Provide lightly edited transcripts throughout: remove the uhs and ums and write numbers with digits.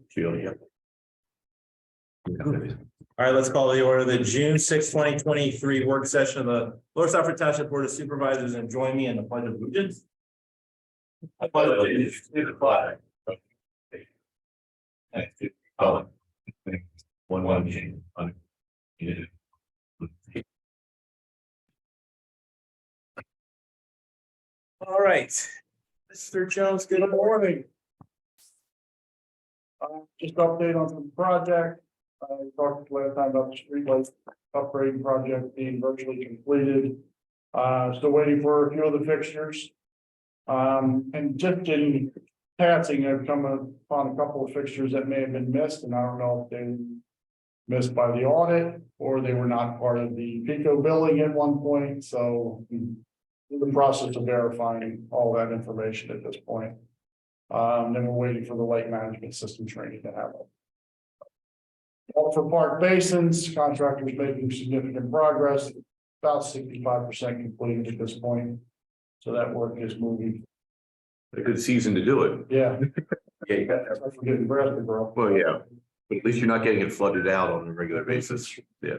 Julia. All right, let's call the order the June 6, 2023 work session of the Lower Stafford Township Board of Supervisors, and join me in the pledge of allegiance. I pledge allegiance to the flag. And to the republic. One nation under God. All right, Mr. Jones, good morning. Just update on some project. We talked last time about the streetlight upgrade project being virtually completed. Still waiting for a few of the fixtures. And just in passing, I've come upon a couple of fixtures that may have been missed, and I don't know if they were missed by the audit or they were not part of the PICO billing at one point, so in the process of verifying all that information at this point. Then we're waiting for the light management system training to happen. For Park Basins, contractors making significant progress, about 65% completed at this point. So that work is moving. A good season to do it. Yeah. Yeah, you got that. That's for getting breath to grow. Well, yeah, but at least you're not getting it flooded out on a regular basis. Yeah.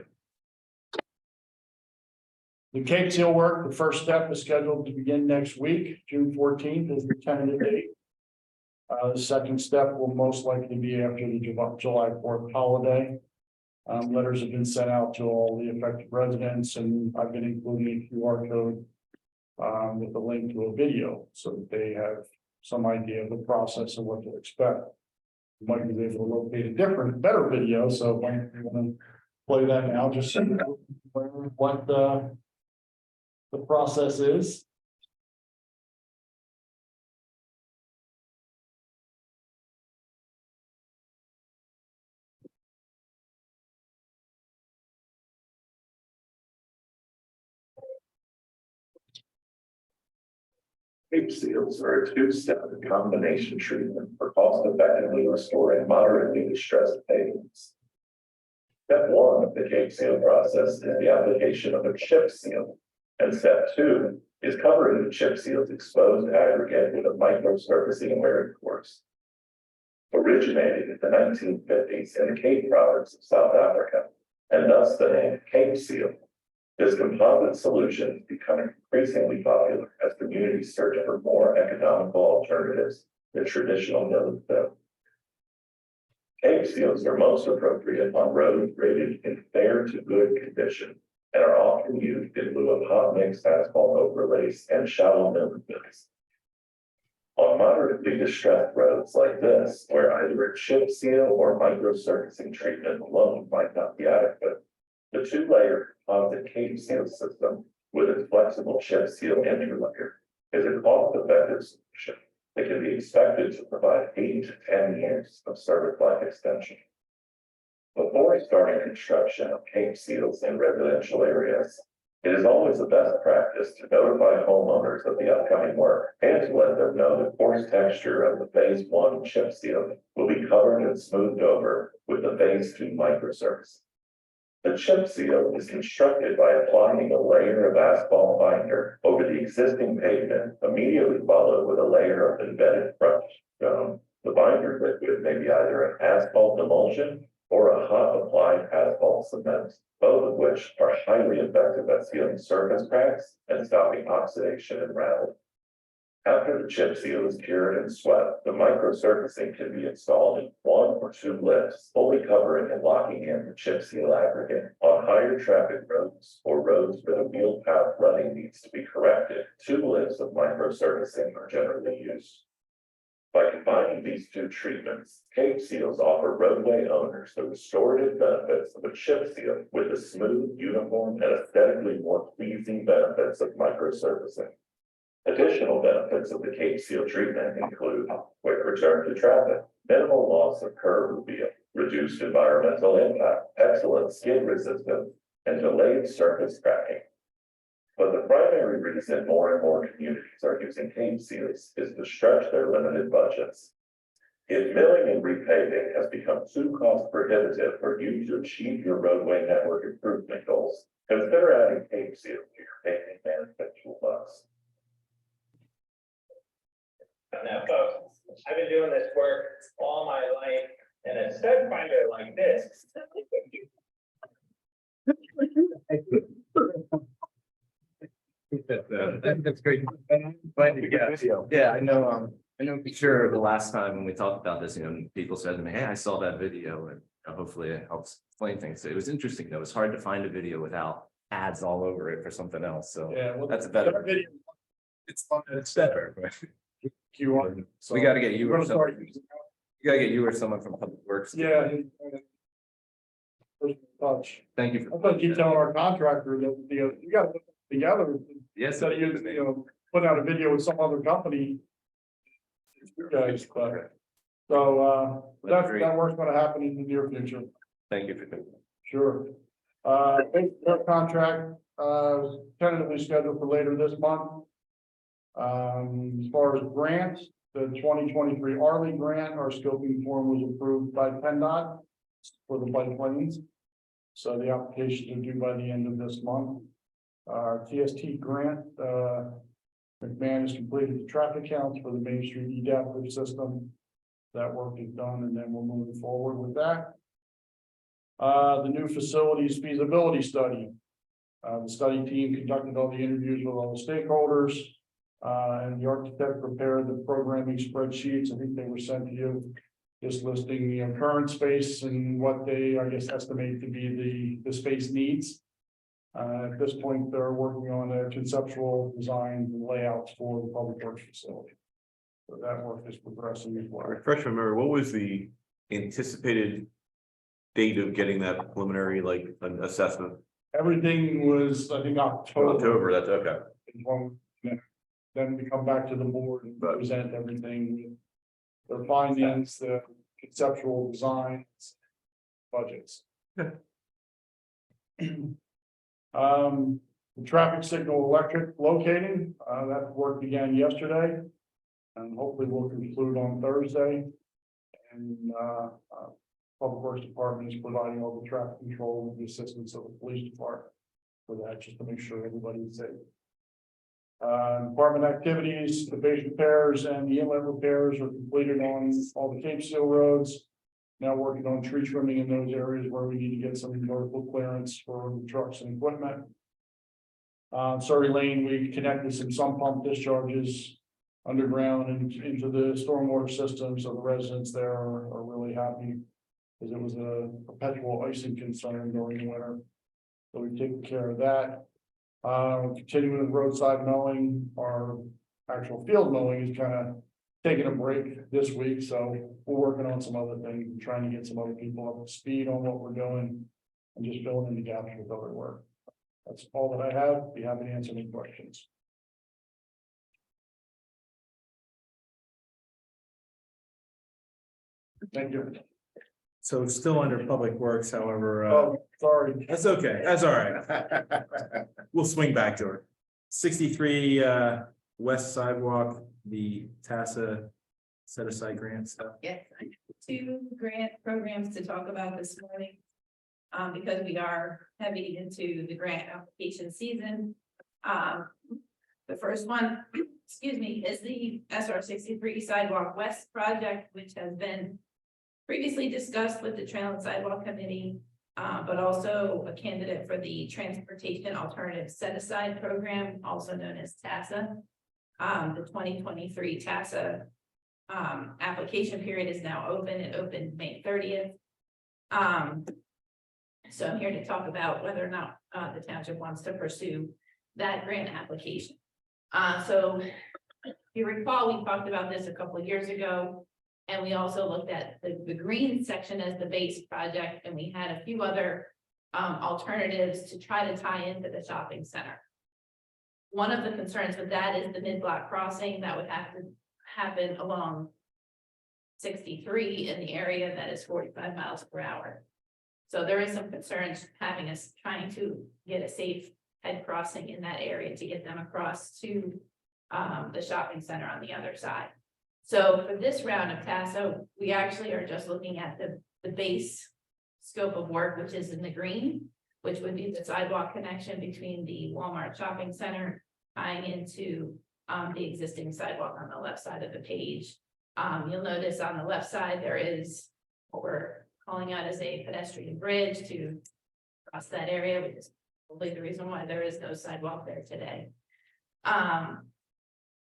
The Cape Seal work, the first step is scheduled to begin next week. June 14th is the tentative date. The second step will most likely be after the July 4th holiday. Letters have been sent out to all the affected residents, and I've been including a QR code with a link to a video so that they have some idea of the process and what to expect. You might be able to locate a different, better video, so if you want to play that now, just so you know what the process is. Cape seals are a two-step combination treatment for cost-effectively restoring moderately distressed pavements. Step one of the Cape seal process is the application of a chip seal, and step two is covering the chip seal's exposed aggregate with a micro-surfacing wearing course. Originated in the 1950s in the Cape Province of South Africa, and thus the name Cape Seal. This composite solution is becoming increasingly popular as communities search for more economical alternatives than traditional milling fill. Cape seals are most appropriate on roads rated in fair to good condition and are often used in lieu of hot mix asphalt overlays and shallow milling fills. On moderately distressed roads like this, where either a chip seal or micro-surfacing treatment alone might not be adequate, the two-layer composite Cape seal system with its flexible chip seal interlayer is a cost-effective solution that can be expected to provide 8 to 10 years of service life extension. Before starting construction of Cape seals in residential areas, it is always the best practice to notify homeowners of the upcoming work and to let them know the coarse texture of the phase 1 chip seal will be covered and smoothed over with the phase 2 microsurface. The chip seal is constructed by applying a layer of asphalt binder over the existing pavement, immediately followed with a layer of embedded crushed stone. The binder liquid may be either an asphalt emulsion or a hot applied asphalt cement, both of which are highly effective at sealing surface cracks and stopping oxidation and rattling. After the chip seal is cured and swept, the microsurfacing can be installed in 1 or 2 lifts, fully covering and locking in the chip seal aggregate. On higher traffic roads or roads where the wheel path running needs to be corrected, 2 lifts of microsurfacing are generally used. By combining these 2 treatments, Cape seals offer roadway owners the restorative benefits of a chip seal with the smooth, uniform, and aesthetically more pleasing benefits of microsurfacing. Additional benefits of the Cape seal treatment include quick return to traffic, minimal loss of curb reveal, reduced environmental impact, excellent skid resistance, and delayed surface cracking. But the primary reason more and more communities are using Cape seals is to stretch their limited budgets. If milling and repaving has become too cost prohibitive for you to achieve your roadway network improvement goals, consider adding Cape seal to your paving management toolbox. Now, folks, I've been doing this work all my life. instead find it like this. That's great. But yeah, I know for sure the last time when we talked about this, people said to me, hey, I saw that video and hopefully it helps explain things. It was interesting though. It's hard to find a video without ads all over it for something else. So Yeah, well, that's a that better, video, it's fun and it's better. But you want. So we gotta get you we're or gonna start someone, using that. you gotta get you or someone from Public Works. Yeah. Personal touch. Thank you. I'm gonna keep telling our contractor that, you gotta put it together. Yes. Instead of put out a video with some other company. It's you guys, but, so, that work's gonna happen in the near future, Thank you for doing that. sure. Their contract, tentatively scheduled for later this month. As far as grants, the 2023 Arley grant, our scoping form was approved by PennDOT for the bike lanes. So the applications are due by the end of this month. Our TST grant, McMahon has completed the traffic counts for the Main Street EDAP system. That work is done, and then we're moving forward with that. The new facilities feasibility study. The study team conducted all the interviews with all the stakeholders. And the architect prepared the programming spreadsheets. I think they were sent to you. Just listing the current space and what they, I guess, estimate to be the space needs. At this point, they're working on a conceptual design and layouts for the public works facility. So that work is progressing as well. Refresh my memory, what was the anticipated date of getting that preliminary an assessment? Everything was, I think, October. October, that's okay. Then we come back to the board and present everything. Their findings, the conceptual designs, budgets. The traffic signal electric locating, that work began yesterday. And hopefully we'll conclude on Thursday. And, Public Works Department is providing all the traffic control with the assistance of the police department for that, just to make sure everybody's safe. Department activities, the base repairs and the inlet repairs are completed on all the Cape Seal roads. Now working on tree trimming in those areas where we need to get some vertical clearance for the trucks and equipment. Surrey Lane, we connected some sump pump discharges underground and into the stormwater system, so the residents there are really happy. Because it was a perpetual icing concern during the winter. So we've taken care of that. Continuing with roadside mowing, our actual field mowing is kind of taking a break this week, so we're working on some other things, and trying to get some other people up to speed on what we're doing. And just filling in the gaps with other work. That's all that I have. Be happy to answer any questions. Thank you. So still under Public Works, however, Oh, sorry. that's okay, that's all right. We'll swing back to her. 63 West Sidewalk, the TASA set aside grant stuff. Yes, I have 2 grant programs to talk about this morning. Because we are heavy into the grant application season. The first one, excuse me, is the SR 63 Sidewalk West project, which has been previously discussed with the Trail and Sidewalk Committee, but also a candidate for the Transportation Alternative Set Aside Program, also known as TASA. The 2023 TASA application period is now open. It opened May 30th. So I'm here to talk about whether or not the township wants to pursue that grant application. So if you recall, we talked about this a couple of years ago. And we also looked at the green section as the base project, and we had a few other alternatives to try to tie into the shopping center. One of the concerns with that is the mid-block crossing that would have to happen along 63 in the area that is 45 miles per hour. So there is some concerns having us trying to get a safe head crossing in that area to get them across to the shopping center on the other side. So for this round of TASA, we actually are just looking at the base scope of work, which is in the green, which would be the sidewalk connection between the Walmart shopping center tying into the existing sidewalk on the left side of the page. You'll notice on the left side, there is what we're calling out as a pedestrian bridge to cross that area, which is probably the reason why there is no sidewalk there today.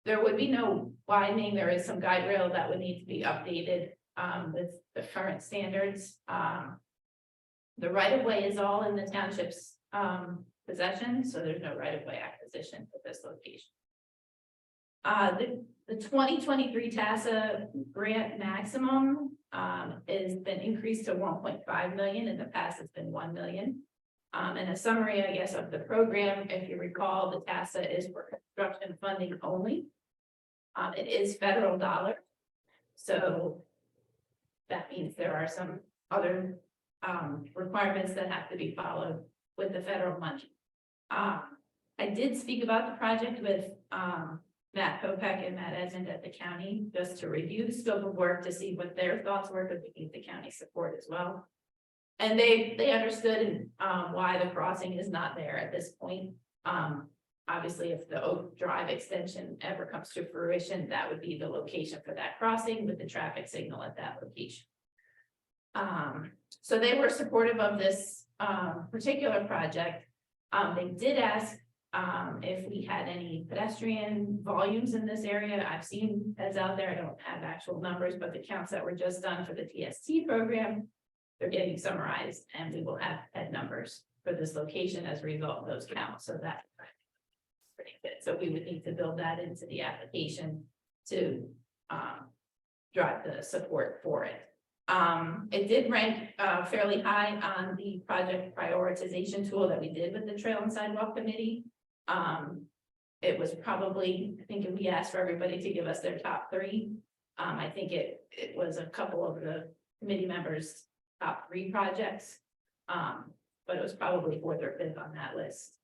There would be no widening. There is some guide rail that would need to be updated with the current standards. The right of way is all in the township's possession, so there's no right of way acquisition at this location. The 2023 TASA grant maximum has been increased to 1.5 million. In the past, it's been 1 million. And a summary, I guess, of the program, if you recall, the TASA is for construction funding only. It is federal dollars. So that means there are some other requirements that have to be followed with the federal money. I did speak about the project with Matt Kopek and Matt Edmond at the county, just to review the scope of work to see what their thoughts were, because we need the county support as well. And they understood why the crossing is not there at this point. Obviously, if the Oak Drive extension ever comes to fruition, that would be the location for that crossing with the traffic signal at that location. So they were supportive of this particular project. They did ask if we had any pedestrian volumes in this area. I've seen heads out there. I don't have actual numbers, but the counts that were just done for the TST program, they're getting summarized, and we will have head numbers for this location as a result of those counts. So that's pretty good. So we would need to build that into the application to drive the support for it. It did rank fairly high on the project prioritization tool that we did with the Trail and Sidewalk Committee. It was probably, I think if we asked for everybody to give us their top 3, I think it was a couple of the committee members' top 3 projects. But it was probably 4th or 5th on that list,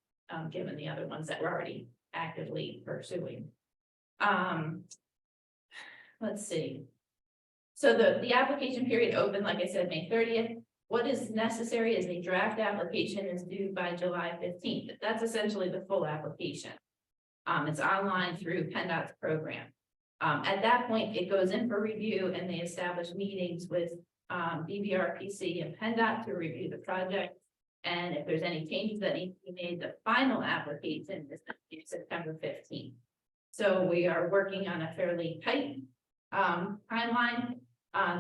given the other ones that we're already actively pursuing. Let's see. So the application period opened, like I said, May 30th. What is necessary is a draft application is due by July 15th. That's essentially the full application. It's online through PennDOT's program. At that point, it goes in for review, and they establish meetings with BVRPC and PennDOT to review the project. And if there's any changes that need to be made, the final application is September 15th. So we are working on a fairly tight timeline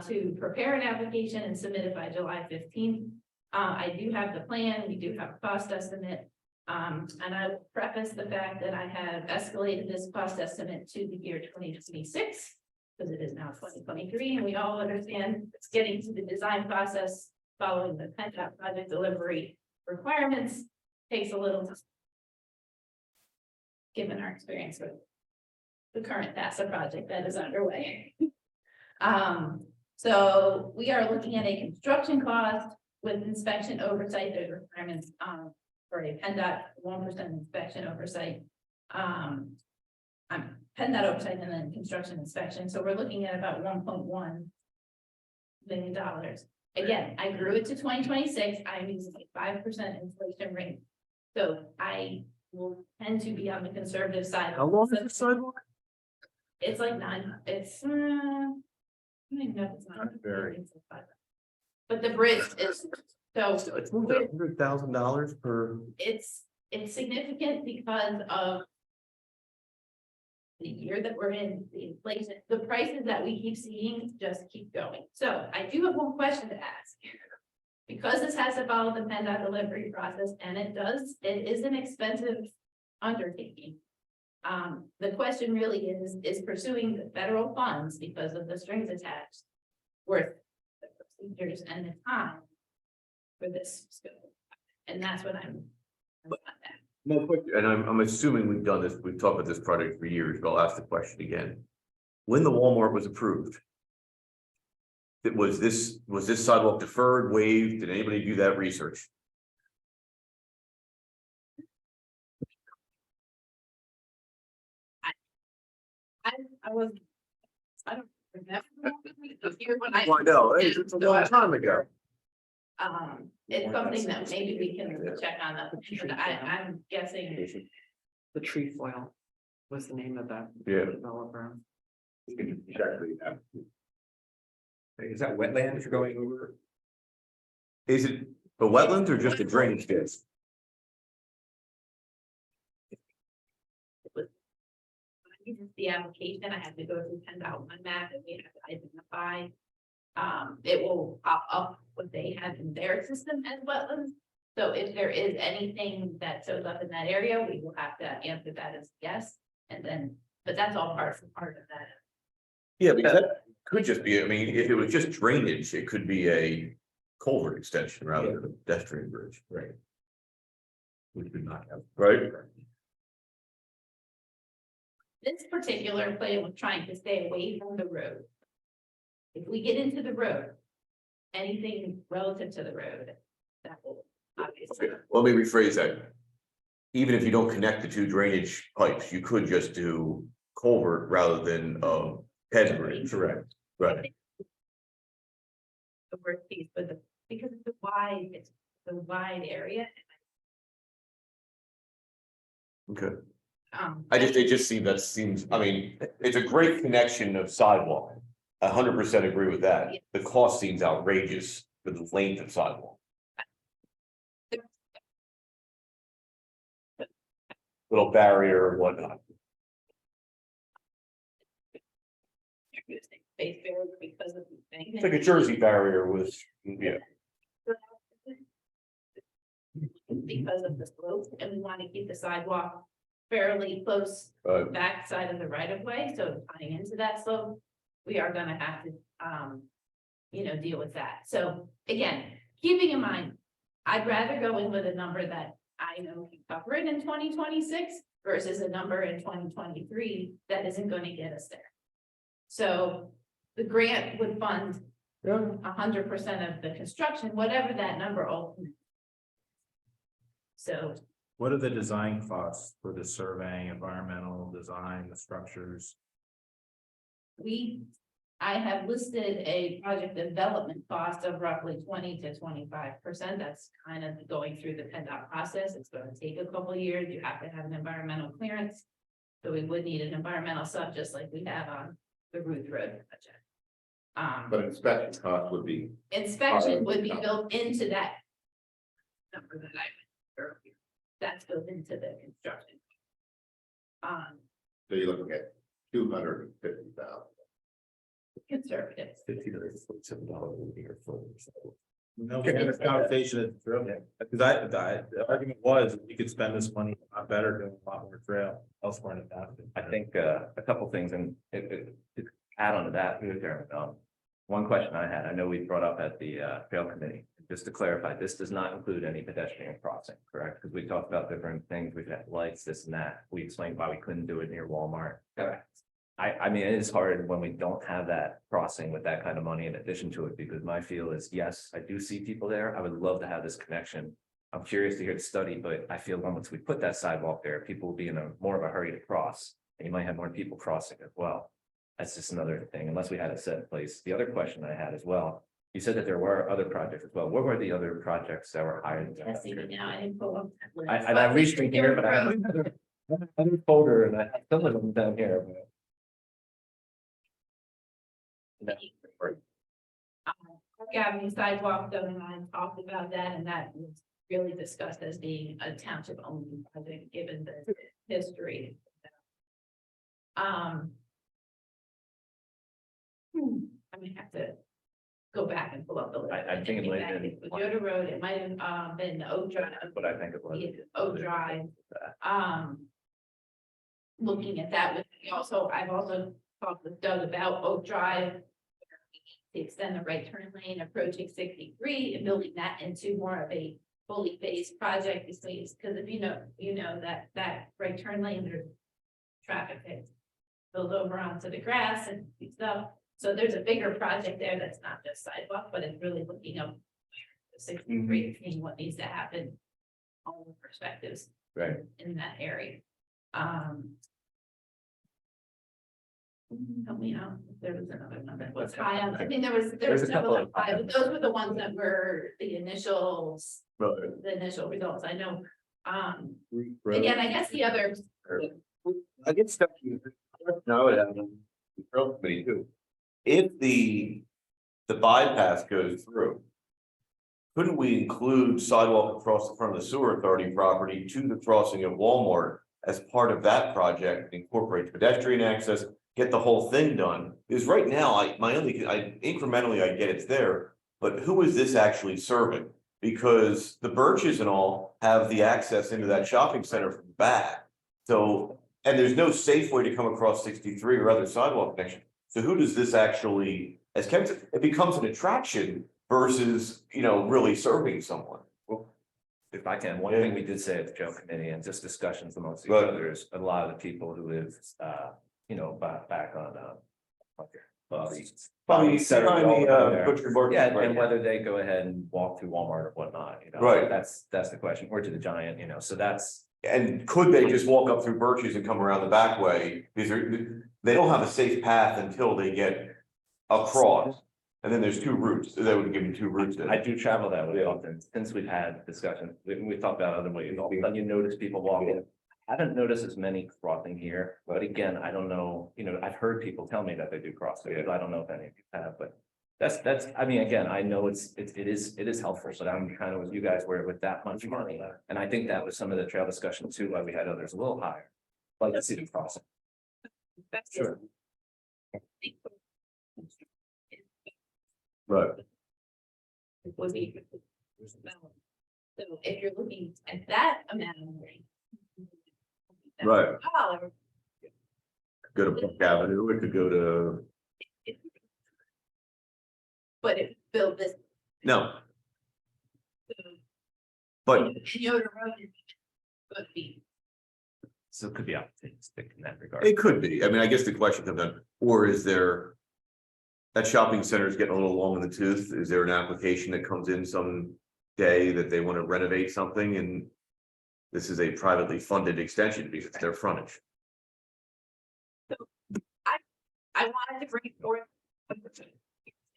to prepare an application and submit it by July 15th. I do have the plan. We do have a cost estimate. And I will preface the fact that I have escalated this cost estimate to the year 2026, because it is now 2023, and we all understand it's getting to the design process following the PennDOT project delivery requirements takes a little time, given our experience with the current TASA project that is underway. So we are looking at a construction cost with inspection oversight. There's requirements for a PennDOT 1% inspection oversight. PennDOT oversight and then construction inspection. So we're looking at about $1.1 million. Again, I grew it to 2026. I'm using a 5% inflation rate. So I will tend to be on the conservative side. How long is the sidewalk? It's like 9, it's, I don't even know if it's not very. But the bridge is, so It's more than $100,000 per. it's significant because of the year that we're in, the inflation, the prices that we keep seeing just keep going. So I do have one question to ask. Because this has to follow the PennDOT delivery process, and it is an expensive undertaking. The question really is pursuing the federal funds because of the strings attached worth the procedures and the time for this scope. And that's what I'm on that. No, and I'm assuming we've done this, we've talked about this project for years, but I'll ask the question again. When the Walmart was approved, was this sidewalk deferred, waived? Did anybody do that research? I don't remember the year when I. Well, I know, it's a long time ago. It's something that maybe we can check on that, but I'm guessing. The Trefoil was the name of the Yeah. developer. Exactly. Is that wetland you're going over? Is it a wetland or just a drainage ditch? This is the application, I have to go through 10.1 map and we have to identify. It will pop up what they have in their system as wetlands. So if there is anything that shows up in that area, we will have to answer that as yes. And then, but that's all part of that. Yeah, because that could just be, I mean, if it was just drainage, it could be a culvert extension rather than a pedestrian bridge. Right. We could not have, right? This particular plan was trying to stay away from the road. If we get into the road, anything relative to the road, that will obviously. Okay, let me rephrase that. Even if you don't connect the two drainage pipes, you could just do culvert rather than head bridge. Correct. Right. The worst piece, but because it's a wide area. Okay. It seems, I mean, it's a great connection of sidewalk. 100% agree with that. Yeah. The cost seems outrageous for the length of sidewalk. Little barrier or whatnot. Space barrier because of the thing. It's like a Jersey barrier with, yeah. Because of the slope, and we want to keep the sidewalk fairly close back side of the right of way, so tying into that slope, we are gonna have to, deal with that. So again, keeping in mind, I'd rather go in with a number that I know can cover it in 2026 versus a number in 2023 that isn't going to get us there. So the grant would fund 100% of the construction, whatever that number ultimately. So What are the design costs for the surveying, environmental design, the structures? I have listed a project development cost of roughly 20 to 25%. That's kind of going through the PennDOT process. It's going to take a couple of years. You have to have an environmental clearance. So we would need an environmental sub, just like we have on the Ruth Road project. But inspection cost would be, Inspection would be built into that number that I mentioned earlier. That's built into the construction. so you're looking at $250,000. Conservative. $47 a year for. No, we had this conversation, because the argument was, you could spend this money a lot better doing a lot more trail elsewhere in the town. I think a couple things and to add on to that, one question I had, I know we brought up at the trail committee, just to clarify, this does not include any pedestrian crossing, correct? Because we talked about different things, we've had lights, this and that, we explained why we couldn't do it near Walmart. Correct. I mean, it is hard when we don't have that crossing with that kind of money in addition to it, because my feel is, yes, I do see people there, I would love to have this connection. I'm curious to hear the study, but I feel once we put that sidewalk there, people will be in more of a hurry to cross, and you might have more people crossing as well. That's just another thing, unless we had it set in place. The other question I had as well, you said that there were other projects as well. What were the other projects that were higher? than that? Now I didn't pull up. I reached in here, but I have another folder and I have some of them down here. but- Avenue sidewalk, Doug and I talked about that, and that was really discussed as being a township only project, given the history. I'm gonna have to go back and pull up the list. I think it might have been- Yoder Road, it might have been Oak Drive. But I think it was. Oak Drive. Looking at that with me also, I've also talked with Doug about Oak Drive. To extend the right turn lane approaching 63 and building that into more of a fully phased project. Because if you know that right turn lane, there's traffic that goes over onto the grass and stuff. So there's a bigger project there that's not just sidewalk, but it's really looking up the 63 and what needs to happen. All perspectives. Right. In that area. Help me out, if there was another number, what's high on, I think there was There's a couple several of- high, but those were the ones that were the initials, Right. the initial results, I know. Again, I guess the other, I get stuck. No, committee too. If the bypass goes through. couldn't we include sidewalk across the front of the sewer authority property to the crossing of Walmart as part of that project, incorporate pedestrian access, get the whole thing done? Because right now, incrementally, I get it's there, but who is this actually serving? Because the Birches and all have the access into that shopping center from the back. So, and there's no safe way to come across 63 or other sidewalk connection. So who does this actually, as Kevin said, it becomes an attraction versus, really serving someone. If I can, one thing we did say at the Joe Committee and just discussions amongst each Right. other is a lot of the people who live, back on, Butcher Barton, Yeah, right? and whether they go ahead and walk through Walmart or whatnot, Right. That's the question, or to the Giant, so that's. And could they just walk up through Birches and come around the back way? Because they don't have a safe path until they get across. And then there's two routes, that would give them two routes. I do travel that way often, since we've had discussions, we talked about other ways, you notice people walking. I haven't noticed as many crossing here, but again, I don't know, I've heard people tell me that they do cross, so I don't know if any of you have, but. That's, I mean, again, I know it is helpful, but I'm kind of with you guys where with that much money, and I think that was some of the trail discussion too, why we had others a little higher. Like the city crossing. Sure. Right. Would be. So if you're looking at that amount of money. Right. Dollar, Go to Park Avenue, it could go to, but if you build this. no, but Yoder Road is would be. So it could be opportunistic in that regard. it could be. I mean, I guess the question comes on, or is there? That shopping center is getting a little long in the tooth. Is there an application that comes in some day that they want to renovate something and? This is a privately funded extension because it's their frontage. I wanted to bring it forward.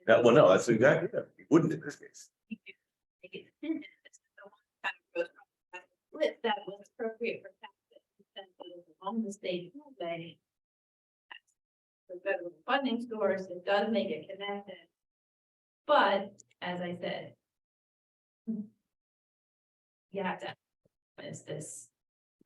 Well, no, that's exactly, it wouldn't in this case. Split that was appropriate for taxes along the state highway. The federal funding source, it does make it connected. But as I said. You have to. Is this?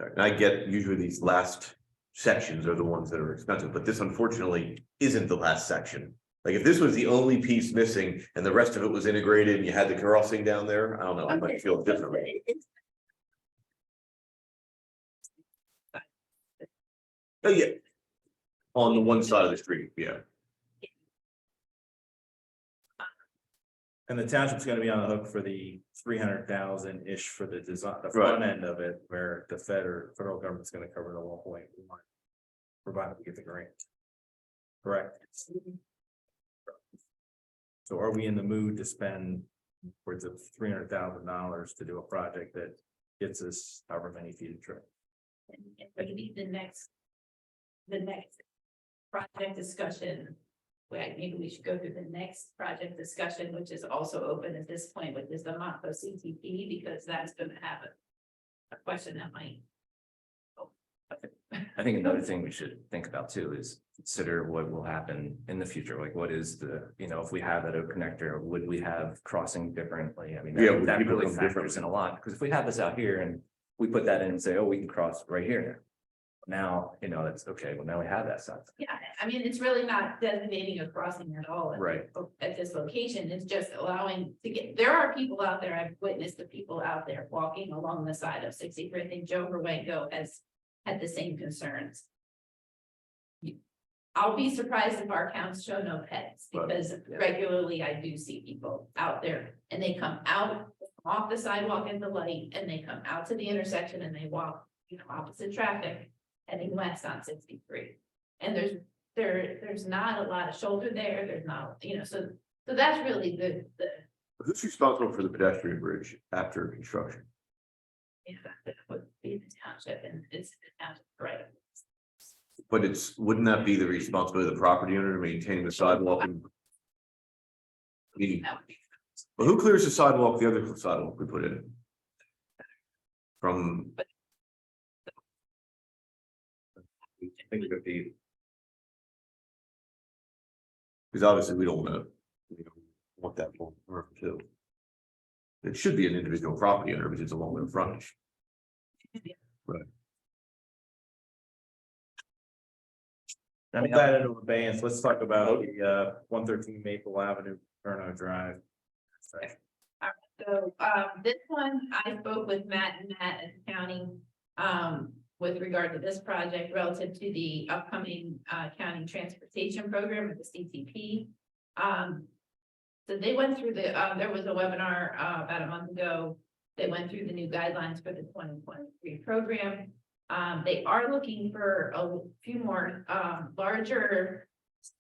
And I get usually these last sections are the ones that are expensive, but this unfortunately isn't the last section. Like if this was the only piece missing and the rest of it was integrated and you had the crossing down there, I don't know, I might feel differently. Oh, yeah. On the one side of the street, yeah. And the township's gonna be on the hook for the 300,000-ish for the design, the front end of it, where the federal government's gonna cover the 1.1. Provided we get the grant. Correct. So are we in the mood to spend upwards of $300,000 to do a project that gets us however many feet of trail? And maybe the next project discussion. Maybe we should go through the next project discussion, which is also open at this point, which is the Monco CTP, because that's gonna have a question that might. I think another thing we should think about too is consider what will happen in the future. Like what is the, if we have that oak connector, would we have crossing differently? I mean, Yeah, would that people really come factors differently? in a lot, because if we have this out here and we put that in and say, oh, we can cross right here. Now, that's okay. Well, now we have that stuff. Yeah, I mean, it's really not designating a crossing at all. Right. At this location, it's just allowing to get, there are people out there, I've witnessed the people out there walking along the side of 63. I think Joe Verwango has had the same concerns. I'll be surprised if our counts show no pets, because regularly I do see people out there and they come out off the sidewalk at the light and they come out to the intersection and they walk, opposite traffic. Heading west on 63, and there's not a lot of shoulder there. There's not, so that's really the. Who's responsible for the pedestrian bridge after construction? That would be the township, and it's the township, right? But wouldn't that be the responsibility of the property owner to maintain the sidewalk? And That would be. But who clears the sidewalk, the other sidewalk we put in? From. I think it would be. Because obviously we don't want to, want that for too. it should be an individual property owner because it's along their frontage. I Put mean, that into abeyance. Let's talk about the 113 Maple Avenue, Perno Drive. So, this one, I spoke with Matt and Matt at the county, with regard to this project relative to the upcoming, county transportation program with the CTP. So they went through the, there was a webinar, about a month ago. They went through the new guidelines for the 2023 program. They are looking for a few more, larger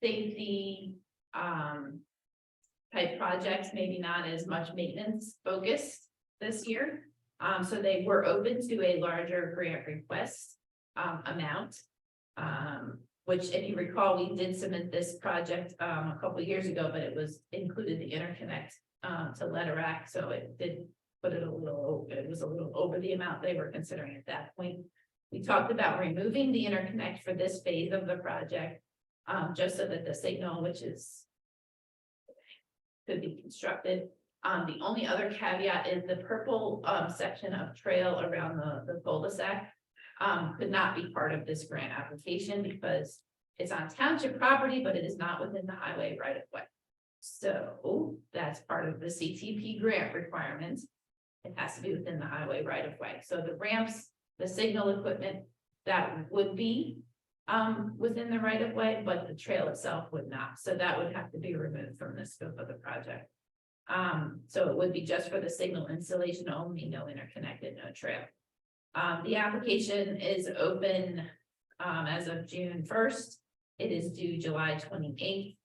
safety, type projects, maybe not as much maintenance focused this year. So they were open to a larger grant request, amount. Which if you recall, we did submit this project, a couple of years ago, but it was included the interconnect, to Leterac, so it did put it it was a little over the amount they were considering at that point. We talked about removing the interconnect for this phase of the project, just so that the signal, which is could be constructed. The only other caveat is the purple section of trail around the cul-de-sac could not be part of this grant application because it's on township property, but it is not within the highway right of way. So that's part of the CTP grant requirements. It has to be within the highway right of way. So the ramps, the signal equipment, that would be within the right of way, but the trail itself would not. So that would have to be removed from the scope of the project. So it would be just for the signal installation only, no interconnected, no trail. The application is open as of June 1st. It is due July 28th.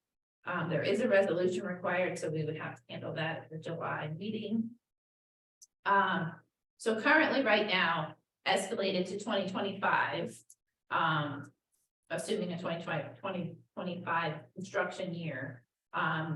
There is a resolution required, so we would have to handle that at the July meeting. So currently, right now, escalated to 2025. Assuming a 2025 construction year.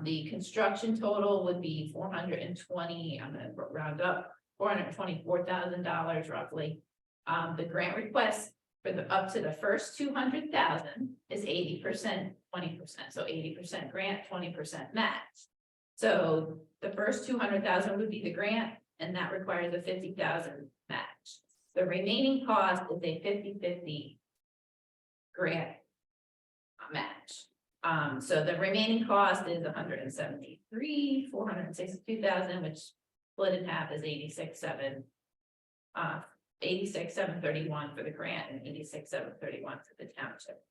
The construction total would be 420, I'm gonna round up, $424,000 roughly. The grant request for the up to the first 200,000 is 80%, 20%. So 80% grant, 20% match. So the first 200,000 would be the grant, and that requires a 50,000 match. The remaining cost is a 50-50 grant match. So the remaining cost is 462,000, which split in half is 86,731 for the grant and 86,731 for the township.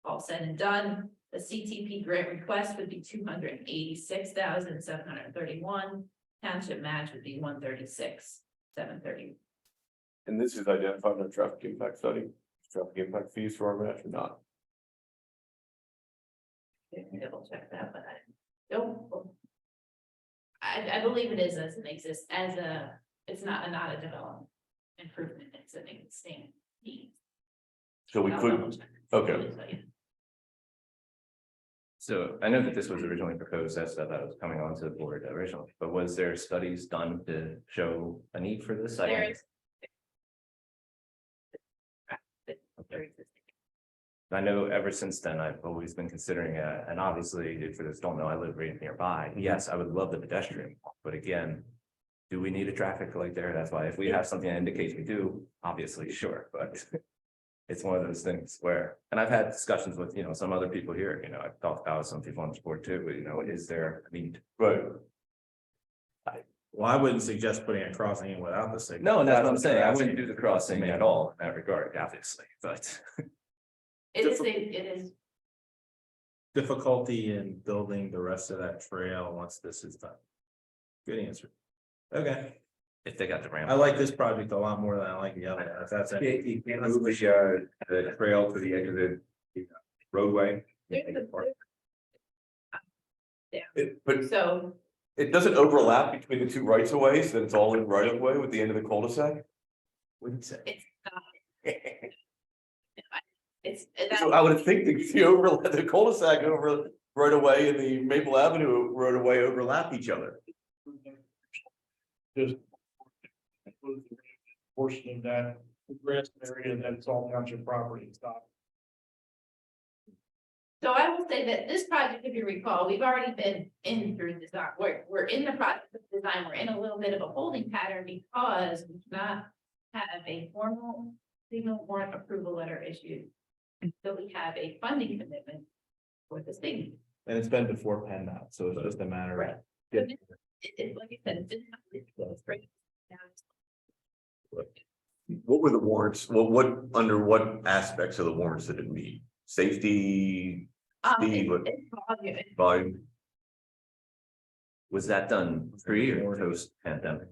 All said and done, the CTP grant request would be 286,731. Township match would be 136,730. And this is identified in our traffic impact study, traffic impact fees for our match or not? Double check that, but I don't. I believe it is as an it's not a development improvement, it's an existing need. So we I'll could, double check. okay. So I know that this was originally proposed as that was coming onto the board originally, but was there studies done to show a need for this? There is. I know ever since then, I've always been considering, and obviously, for those who don't know, I live right nearby. Yes, I would love the pedestrian, but again, do we need a traffic light there? That's why if we have something that indicates we do, obviously, sure, but it's one of those things where, and I've had discussions with, some other people here, I've talked about some people on the board too, but is there a need? Right. Well, I wouldn't suggest putting a crossing in without the signal. No, that's what I'm saying. I wouldn't do the crossing at all in that regard, obviously, but. It is. Difficulty in building the rest of that trail once this is done. Good answer. Okay, If they got the ramp. I like this project a lot more than I like the other. If that's it. You can't move the trail to the edge of the roadway. But So it doesn't overlap between the two rights of ways, that it's all in right of way with the end of the cul-de-sac? Wouldn't say. it's not. It's So I would think the overlap, the cul-de-sac over right away and the Maple Avenue right away overlap each other. Just. Portion of that grass area that's all township property, it's not. So I will say that this project, if you recall, we've already been in through design, we're in the process of design, we're in a little bit of a holding pattern because we cannot have a formal signal warrant approval letter issued. So we have a funding commitment for the state. And it's been before PennDOT, so it's just a matter of. Right. Like I said, it's great. What were the warrants? What, under what aspects of the warrants did it meet? Safety, Speed, what- It's volume? Was that done pre or post pandemic?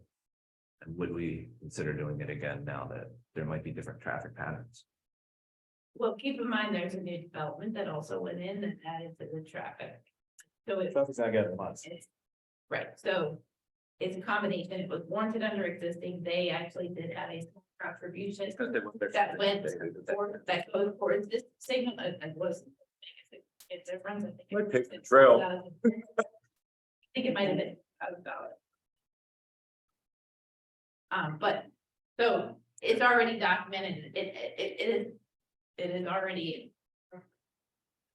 And would we consider doing it again now that there might be different traffic patterns? Well, keep in mind, there's a new development that also went in and added to the traffic. So it's, Traffic's not getting much. right, so it's a combination, it was warranted under existing, they actually did have a small contribution that went for, that goes towards this signal, and was. It's different, I think. Might take the trail. I think it might have been $1,000. But, so it's already documented, it is already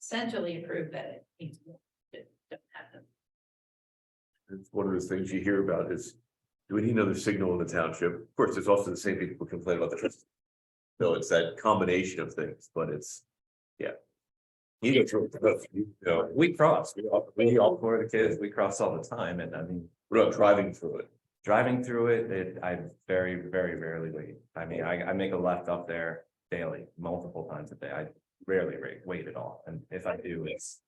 essentially approved that it needs to happen. It's one of those things you hear about is, do we need another signal in the township? Of course, there's also the same people who complain about the traffic. So it's that combination of things, but it's, yeah. You know, We cross, we all four of the kids, we cross all the time, and I mean, we're not driving through it. driving through it, I very, very rarely wait. I mean, I make a left up there daily, multiple times a day. I rarely wait at all, and if I do, it's.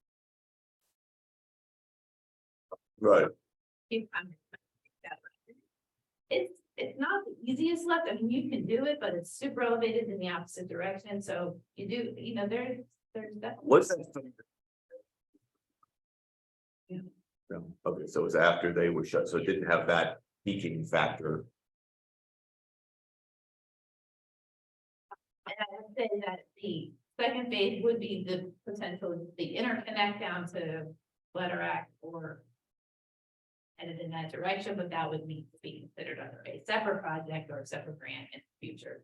Right. It's not the easiest left, I mean, you can do it, but it's super elevated in the opposite direction, so you do, you know, there's definitely. What's that? Okay, so it was after they were shut, so it didn't have that peaking factor. And I would say that the second phase would be the potential, the interconnect down to Letterack or headed in that direction, but that would need to be considered under a separate project or a separate grant in the future.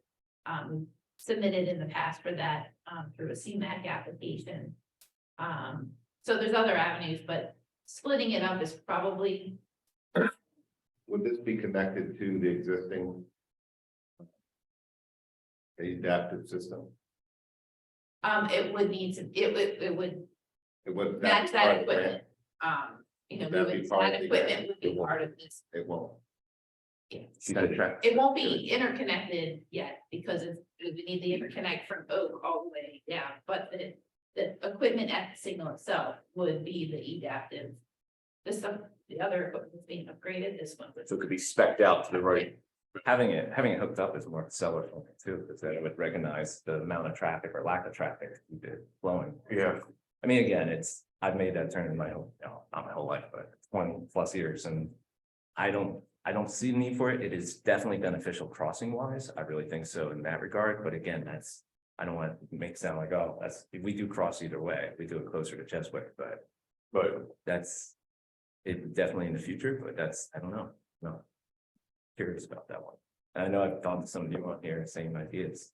Submitted in the past for that, through a CMAQ application. So there's other avenues, but splitting it up is probably, Would this be connected to the existing adaptive system? it would need to, it would It would. match that equipment. You know, Would that be part of that the equipment grant? would be part of this. It won't. Yeah. It won't be interconnected yet because we need the interconnect from Oak all the way down, but the equipment at the signal itself would be the adaptive. The other equipment is being upgraded, this one would. So it could be spec'd out to the right. Having it hooked up is more seller friendly too, because then it would recognize the amount of traffic or lack of traffic flowing. Yeah. I mean, again, I've made that turn in my whole, not my whole life, but 20+ years, and I don't see the need for it. It is definitely beneficial crossing wise. I really think so in that regard, but again, I don't want to make it sound like, oh, we do cross either way. We do it closer to Cheswick, but that's it definitely in the future, but I don't know. No. Curious about that one. I know I've talked to some of you on here, same ideas.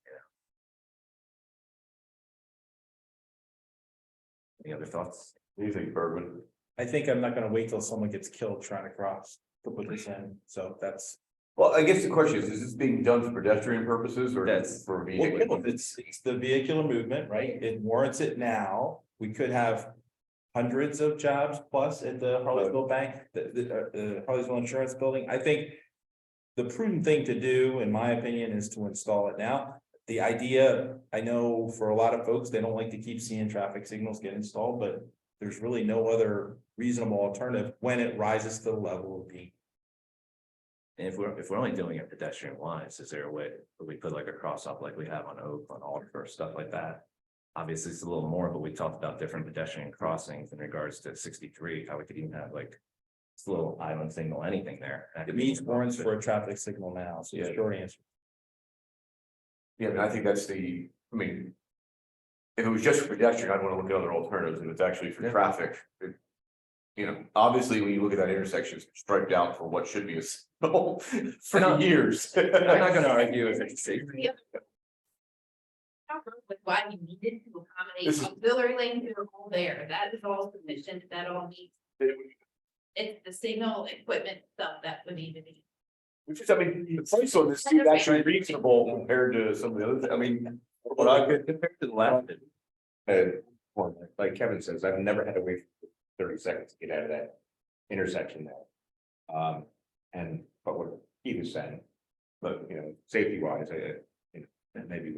Any other thoughts? What do you think, Bergman? I think I'm not gonna wait till someone gets killed trying to cross to put this in, so that's. Well, I guess the question is this being done for pedestrian purposes or That's- for Well, vehicle? it's the vehicular movement, right? It warrants it now. We could have hundreds of jobs plus at the Harleysville Bank, the Harleysville Insurance Building. I think the prudent thing to do, in my opinion, is to install it now. The idea, I know for a lot of folks, they don't like to keep seeing traffic signals get installed, but there's really no other reasonable alternative when it rises to the level of being. And if we're only doing it pedestrian wise, is there a way that we put like a cross up like we have on Oak, on Alder, stuff like that? Obviously, it's a little more, but we talked about different pedestrian crossings in regards to 63, how we could even have like this little island signal, anything there. It meets warrants for a traffic signal now, so the short answer. Yeah, and I think that's if it was just for pedestrian, I'd want to look at other alternatives. If it's actually for Yeah. traffic. Obviously, when you look at that intersection, it's striped out for what should be a signal for No. years. I'm not gonna argue if it's safe. With why you needed to accommodate This is- auxiliary lanes that are all there, that is all sufficient, that all needs. it's the signal equipment stuff that would need to be. Which is, I mean, the price on this is actually reasonable compared to some of the other, I mean, what I could. Compared to the last bid. Well, like Kevin says, I've never had to wait for 30 seconds to get out of that intersection there. And, but what he was saying, but, you know, safety wise, you know, maybe.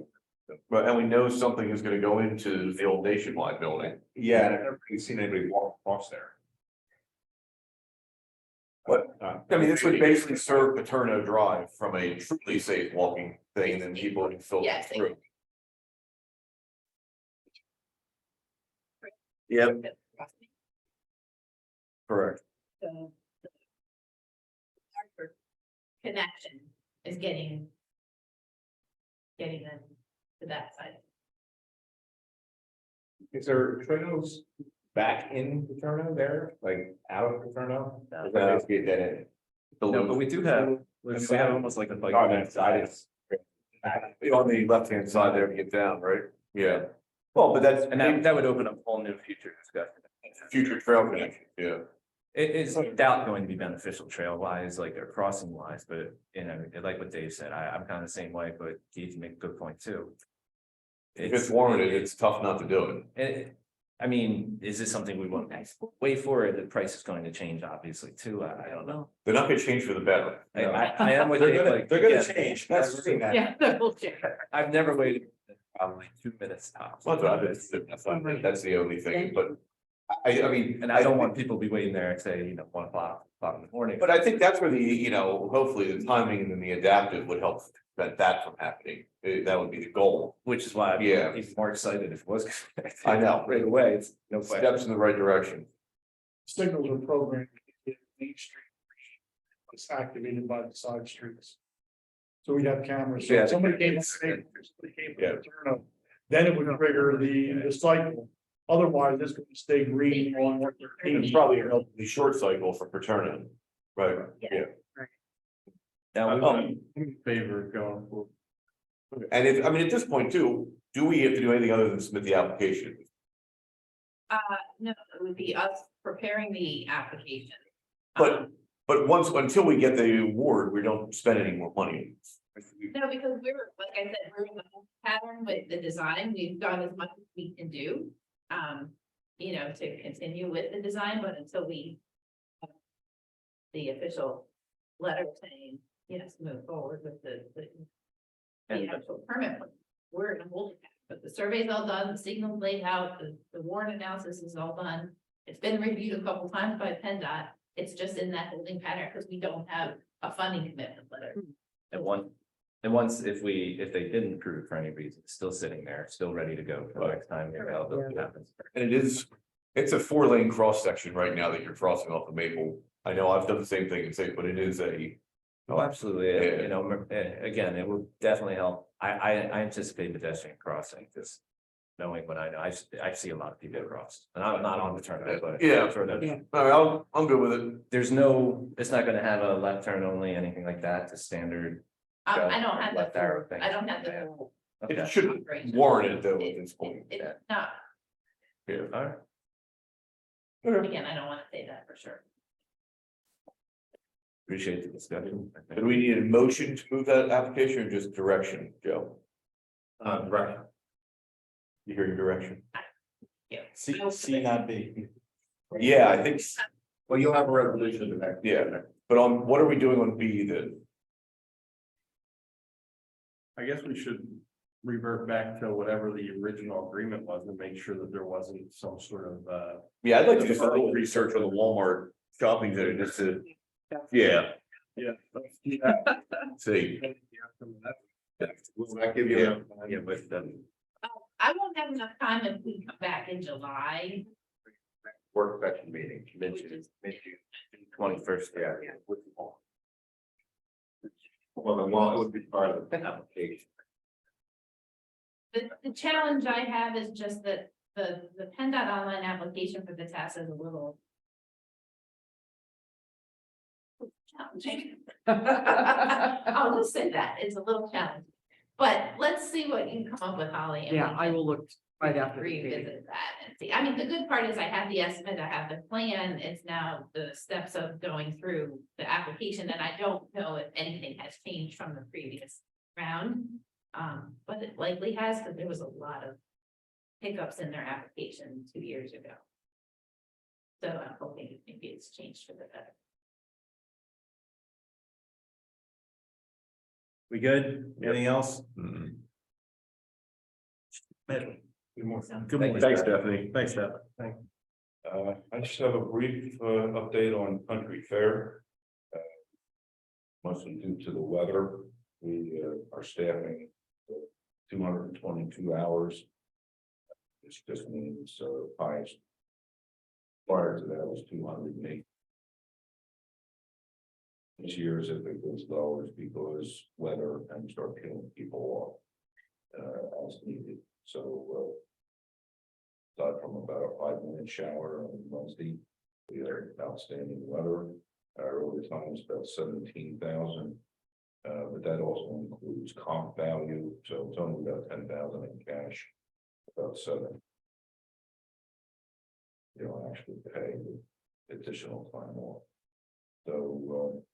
But, and we know something is gonna go into the old Nationwide building. Yeah, and I've never really seen anybody walk across there. But, I mean, this would basically serve Paterno Drive from a truly safe walking thing, and people can filter Yes. through. Yep, correct. So. The connection is getting. Getting them to that side. Is there trails back in Paterno there, like out of Paterno? No. Is that basically a dead end? No, but we do have, we have almost like a bike. Oh, that's, I just. On the left-hand side there to get down, right? Yeah. Well, but that's, And that would open up a whole new future discussion. future trail connection, yeah. It's no doubt going to be beneficial trail wise, like or crossing wise, but you know, like what Dave said, I'm kind of the same way, but Keith make a good point too. If it's warranted, it's tough not to do it. I mean, is this something we want to wait for? The price is going to change, obviously, too. I don't know. They're not gonna change for the better. I am with They're Dave, gonna, like, they're gonna yeah, change, that's the thing. Yeah, that will change. I've never waited probably 2 minutes tops. Well, that's the only thing, but I mean. And I don't want people to be waiting there at say, 1 o'clock in the morning. But I think that's where hopefully the timing and then the adaptive would help prevent that from happening. That would be the goal. Which is why I'm Yeah. even more excited if it was. I know. Right away, it's no question. Steps in the right direction. Signals are programmed to get Main Street. It's activated by the side streets. So we'd have cameras, so Yeah. if somebody came, somebody came Yeah. from Paterno, then it would trigger the cycle. Otherwise, it's going to stay green on what they're. And it's probably a relatively short cycle for Paterno. Right, yeah. Now, we want- In favor of going forward. And if, I mean, at this point too, do we have to do anything other than submit the application? No, it would be us preparing the application. But until we get the award, we don't spend any more money. No, because we're, like I said, we're in the pattern with the design, we've done as much as we can do. To continue with the design, but until we. Have the official letter saying, yes, move forward with the actual permit, we're in a holding pattern, but the survey's all done, the signal's laid out, the warrant analysis is all done. It's been reviewed a couple times by PennDOT, it's just in that holding pattern, because we don't have a funding commitment letter. And once, if they didn't approve for any reason, it's still sitting there, still ready to go for the next time the availability happens. And it's a 4-lane cross section right now that you're crossing off of Maple. I know I've done the same thing and say, but it is Oh, absolutely. Yeah. Again, it will definitely help. I anticipate pedestrian crossing, just knowing what I know. I see a lot of people cross, and I'm not on the turn, but. Yeah. I'm sure that all right, I'm good with it. there's no, it's not gonna have a left turn only, anything like that, the standard. I don't have Left arrow thing. I don't have the. full Okay. It should operation. warrant it though at this point. It's not, Yeah. All right. again, I don't wanna say that for sure. Appreciate the discussion. I think. Do we need a motion to move that application or just direction, Joe? Direction. You hear your direction? Yeah. C not B. Yeah, I think, Well, you'll have a resolution in the next. yeah, but on, what are we doing on B then? I guess we should revert back to whatever the original agreement was and make sure that there wasn't some sort of, Yeah, I'd like to just do a little research on the Walmart shopping center, just to, yeah, yeah. Let's do that. see. Will that give you enough time? Yeah, with them. I won't have enough time if we come back in July. Work session meeting. Mid-June, 21st. Yeah. Well, the law would be part of the application. The challenge I have is just that the PennDOT online application for the task is a little. Challenging. I'll just say that, it's a little challenging, but let's see what you come up with, Holly. and Yeah, we I can will look right after the meeting. Revisit that and transparency. I mean, the good part is I have the estimate, I have the plan, it's now the steps of going through the application, and I don't know if anything has changed from the previous round. But it likely has, because there was a lot of hiccups in their application 2 years ago. So I'm hoping maybe it's changed for the better. We good? Anything else? Mhm. Good morning. So- Good morning. Thanks, Stephanie. Thanks, Steph. I just have a brief update on Country Fair. Mostly due to the weather, we are staffing 222 hours. This just means highest. Prior to that was 208. This year is if it goes lower is because weather and start killing people off as needed. So aside from about a 5-minute shower on Wednesday, we had outstanding weather. Our overtime is about 17,000. But that also includes comp value, so it's only about 10,000 in cash, about 7. You don't actually pay the additional time off. So,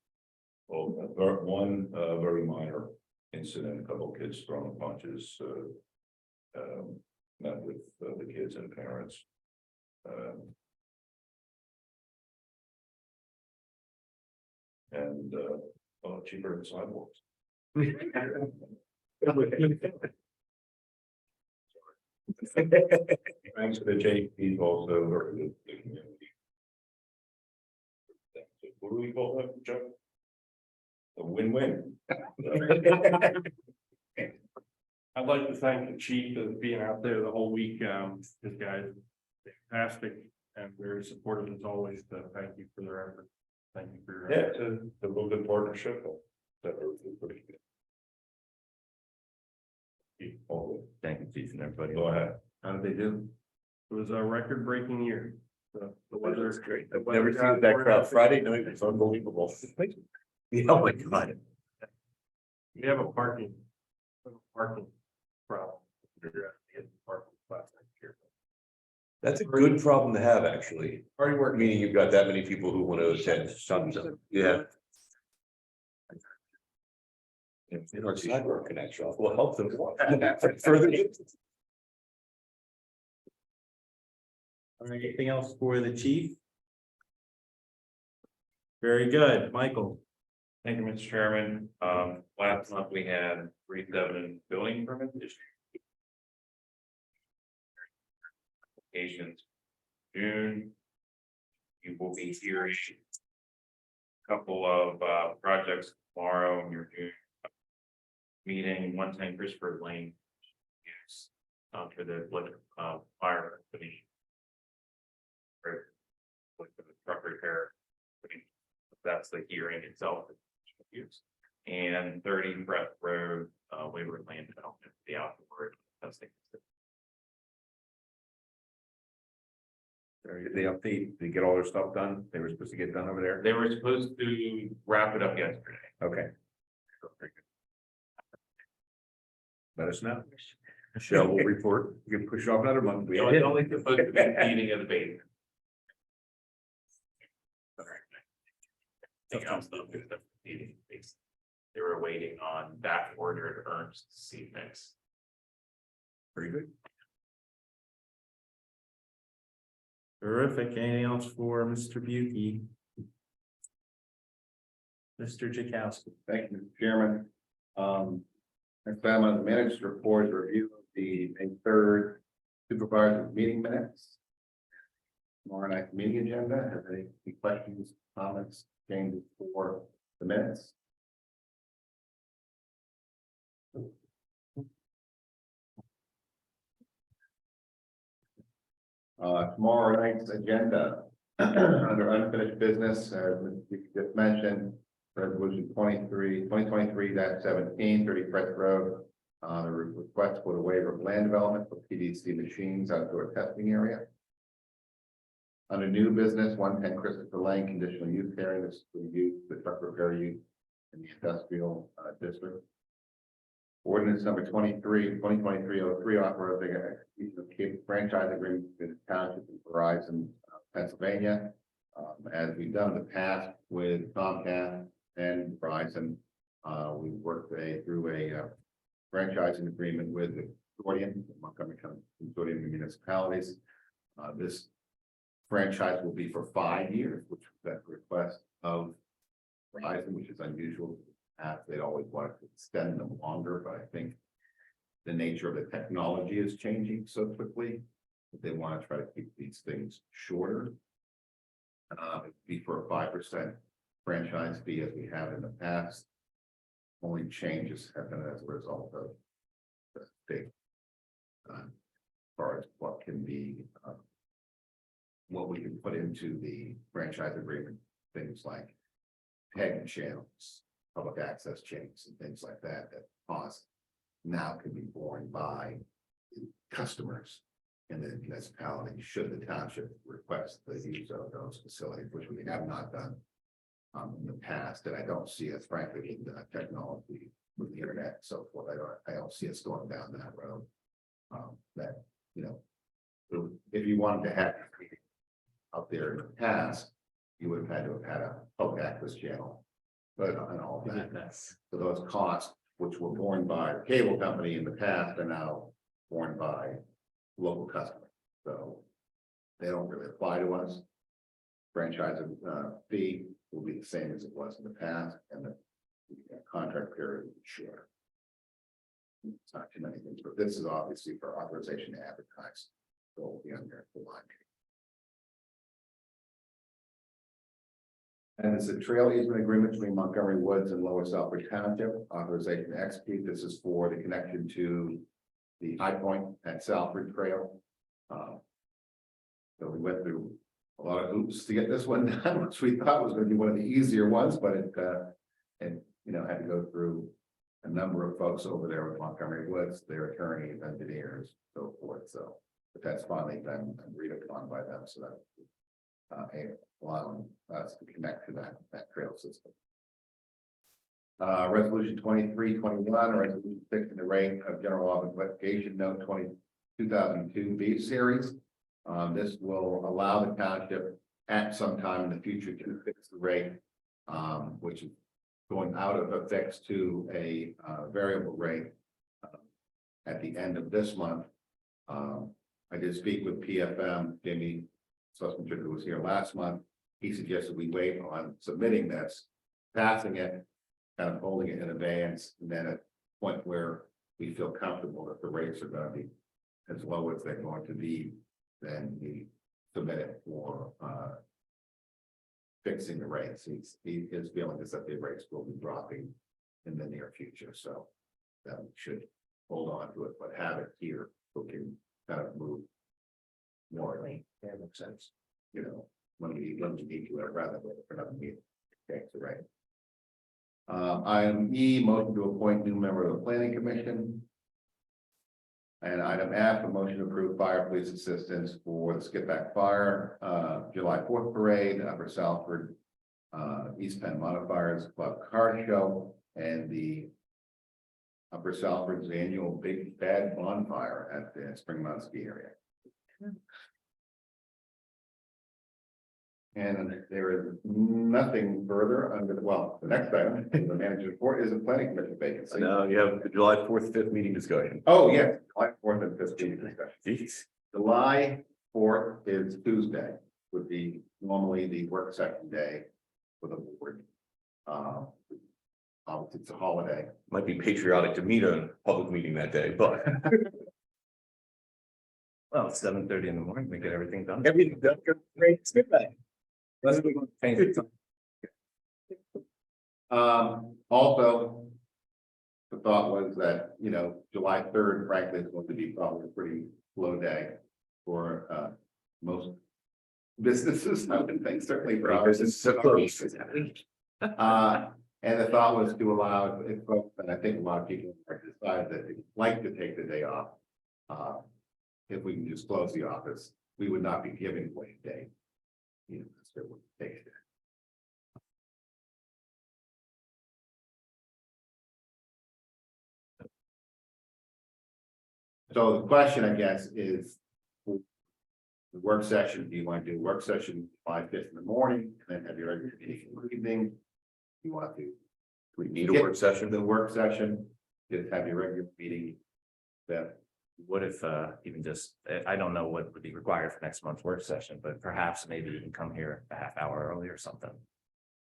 one very minor incident, a couple of kids throwing punches, met with the kids and parents. And cheaper than sidewalks. Thanks to the JPs also, working with the community. What do we call that, Joe? A win-win. I'd like to thank the chief for being out there the whole week. This guy's fantastic and very supportive as always. So thank you for their effort. Thank you for your. Yeah, it's a little good partnership. That was pretty good. Thank you, Chief, and everybody. Go ahead. How did they do? It was a record-breaking year. The weather is great. I've never seen that crowd. Friday night was unbelievable. Yeah, oh my God. We have a parking problem. We're gonna get parking spots next year. That's a good problem to have, actually. Already working. Meaning you've got that many people who want to attend something. Yeah. In our sidewalk connection, will help them. Further. Anything else for the chief? Very good, Michael. Thank you, Mr. Chairman. Last month we had 3 building permits issued. Applications June. You will be hearing a couple of projects tomorrow in your June meeting. 110 Christopher Lane use for the fire company. With the truck repair. That's the hearing itself. Use and 30 Brett Road, Wayward Land Development, the outdoor testing. Did they update, they get all their stuff done? They were supposed to get done over there? They were supposed to wrap it up yesterday. Okay. Let us know. Michelle will report. You can push off another month. So it's only supposed to be the meeting of the basement. Anything else though, because the meeting, they were waiting on back ordered Ernst to see things. Very good. Terrific. Anything else for Mr. Buki? Mr. Jakowski. Thank you, Mr. Chairman. Next time on the manager's report, review of the May 3rd supervisor meeting minutes. Tomorrow night's meeting agenda. Have any questions, comments, changes for the minutes? Tomorrow night's agenda, under unfinished business, we just mentioned, resolution 2023-17, 30 Press Road, the request for the waiver of land development for PDC machines outdoor testing area. Under new business, 110 Christopher Lane, conditional use hearing, this is for use, the truck repair use in the industrial district. Ordinance number 2023-03, authorizing execution of Cape franchise agreement with the Township of Verizon, Pennsylvania. As we've done in the past with Comcast and Verizon, we worked through a franchising agreement with the consortium, the Montgomery County Consortium of Municipalities. This franchise will be for 5 years, which was that request of Verizon, which is unusual. They'd always wanted to extend them longer, but I think the nature of the technology is changing so quickly that they want to try to keep these things shorter. It'd be for a 5% franchise fee as we have in the past. Only changes have been as a result of the state. As far as what can be, what we can put into the franchise agreement, things like PEG channels, public access chains and things like that, that cost now can be borne by the customers in the municipality, should the township request the use of those facilities, which we have not done in the past, and I don't see us frankly in the technology with the internet and so forth. I don't see us going down that road. That, you know, if you wanted to have out there in the past, you would have had to have had a public access channel, but and all that. So those costs, which were borne by the cable company in the past, are now borne by local customers. So they don't really apply to us. Franchise fee will be the same as it was in the past, and the contract period will be shorter. It's not too many things, but this is obviously for authorization to advertise. So it'll be under the line. And it's a trail easement agreement between Montgomery Woods and Lower Southbridge Township, authorization to execute. This is for the connection to the High Point at Southbridge Trail. So we went through a lot of hoops to get this one done, which we thought was going to be one of the easier ones, but it you know, had to go through a number of folks over there with Montgomery Woods, their attorneys, engineers, so forth. So, but that's finally been agreed upon by them, so that allowing us to connect to that trail system. Resolution 2321, a resolution fixing the rate of general obligation note 2002 B series. This will allow the township at some time in the future to fix the rate, which is going out of a fixed to a variable rate at the end of this month. I did speak with PFM, Jamie Sussman, who was here last month. He suggested we wait on submitting this, passing it, kind of holding it in abeyance, and then at a point where we feel comfortable that the rates are going to be as low as they're going to be, then we submit it for fixing the rates. His feeling is that the rates will be dropping in the near future, so that we should hold on to it, but have it here so we can kind of move more. That makes sense. You know, when we need to, rather than for another meeting. Okay, so right. Item E, motion to appoint new member of the planning commission. And item F, a motion to approve fire police assistance for the Skip Back Fire, July 4th parade, Upper Southford, East Penn Modifiers Club Car Show, and the Upper Southford's annual Big Bad Bonfire at the Spring Mountain Ski area. And there is nothing further under the, well, the next item, the manager's report, is a planning commission vacancy. Now you have the July 4th, 5th meeting discussion. Oh, yes, July 4th and 5th discussion. Jeez. July 4th is Tuesday, would be normally the work session day for the board. It's a holiday. Might be patriotic to meet a public meeting that day, but Well, it's 7:30 in the morning, we get everything done. everything done. Great, it's good day. Let's change it. Also, the thought was that, you know, July 3rd, frankly, is going to be probably a pretty slow day for most businesses, I would think, certainly for us. Business is so close. And the thought was to allow, if folks, and I think a lot of people are decided that they'd like to take the day off. If we can just close the office, we would not be giving away a day. You know, so it would take it. So the question, I guess, is. The work session, do you want to do a work session 5:05 in the morning, and then have your regular meeting in the evening? You want to We need a work session. the work session, just have your regular meeting. That, What if, even just, I don't know what would be required for next month's work session, but perhaps maybe you can come here a half hour early or something.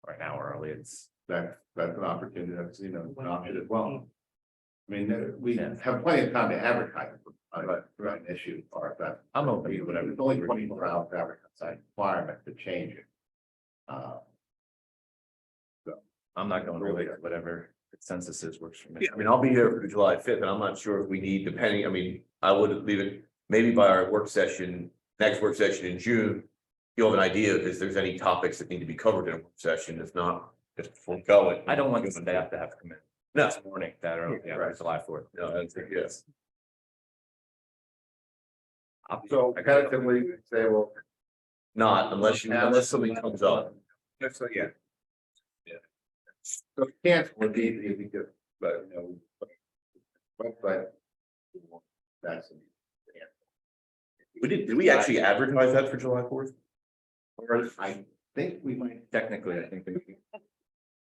Or an hour early, it's, that's an opportunity, that's, you know, an option as well. I mean, we Yeah. have plenty of time to advertise, for an issue, or that. I'm open to whatever. It's only 24 hours advertising requirement to change it. I'm not going early, whatever consensus is works for me. Yeah, I mean, I'll be here for July 5th, and I'm not sure if we need, depending, I mean, I would leave it, maybe by our work session, next work session in June. You'll have an idea if there's any topics that need to be covered in a work session, if not, just forego it. I don't want the staff to have to come in No, this morning that early, yeah, Right. July 4th. no, that's, yes. So tentatively say, well. Not unless something comes up. So, yeah. So cancel would be easy because, but, you know. Website. That's. Did we actually advertise that for July 4th? Or I think we might. Technically, I think.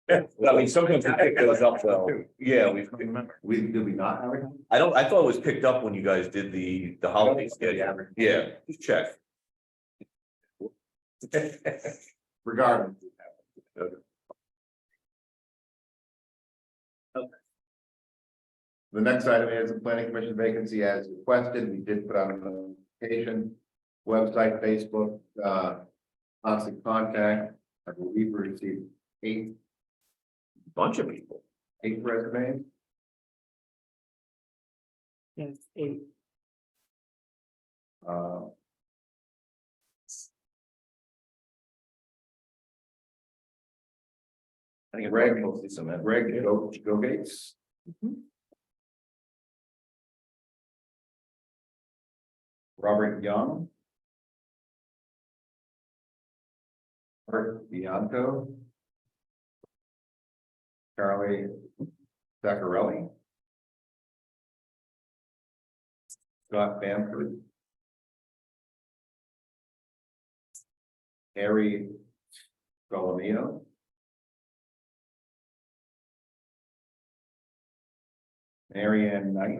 I mean, sometimes we pick those up though. Yeah, we, Did we not have it? I thought it was picked up when you guys did the holiday schedule. Yeah, just check. Regardless. The next item is the planning commission vacancy as requested. We did put out a notification, website, Facebook, constant contact. I believe we received eight Bunch of people. resumes. Yes, 8. I think it's Greg- mostly cement. Greg Go Gates. Robert Young. Art Bianco. Charlie Zaccarelli. Scott Bamford. Harry Golomino. Marianne Knight.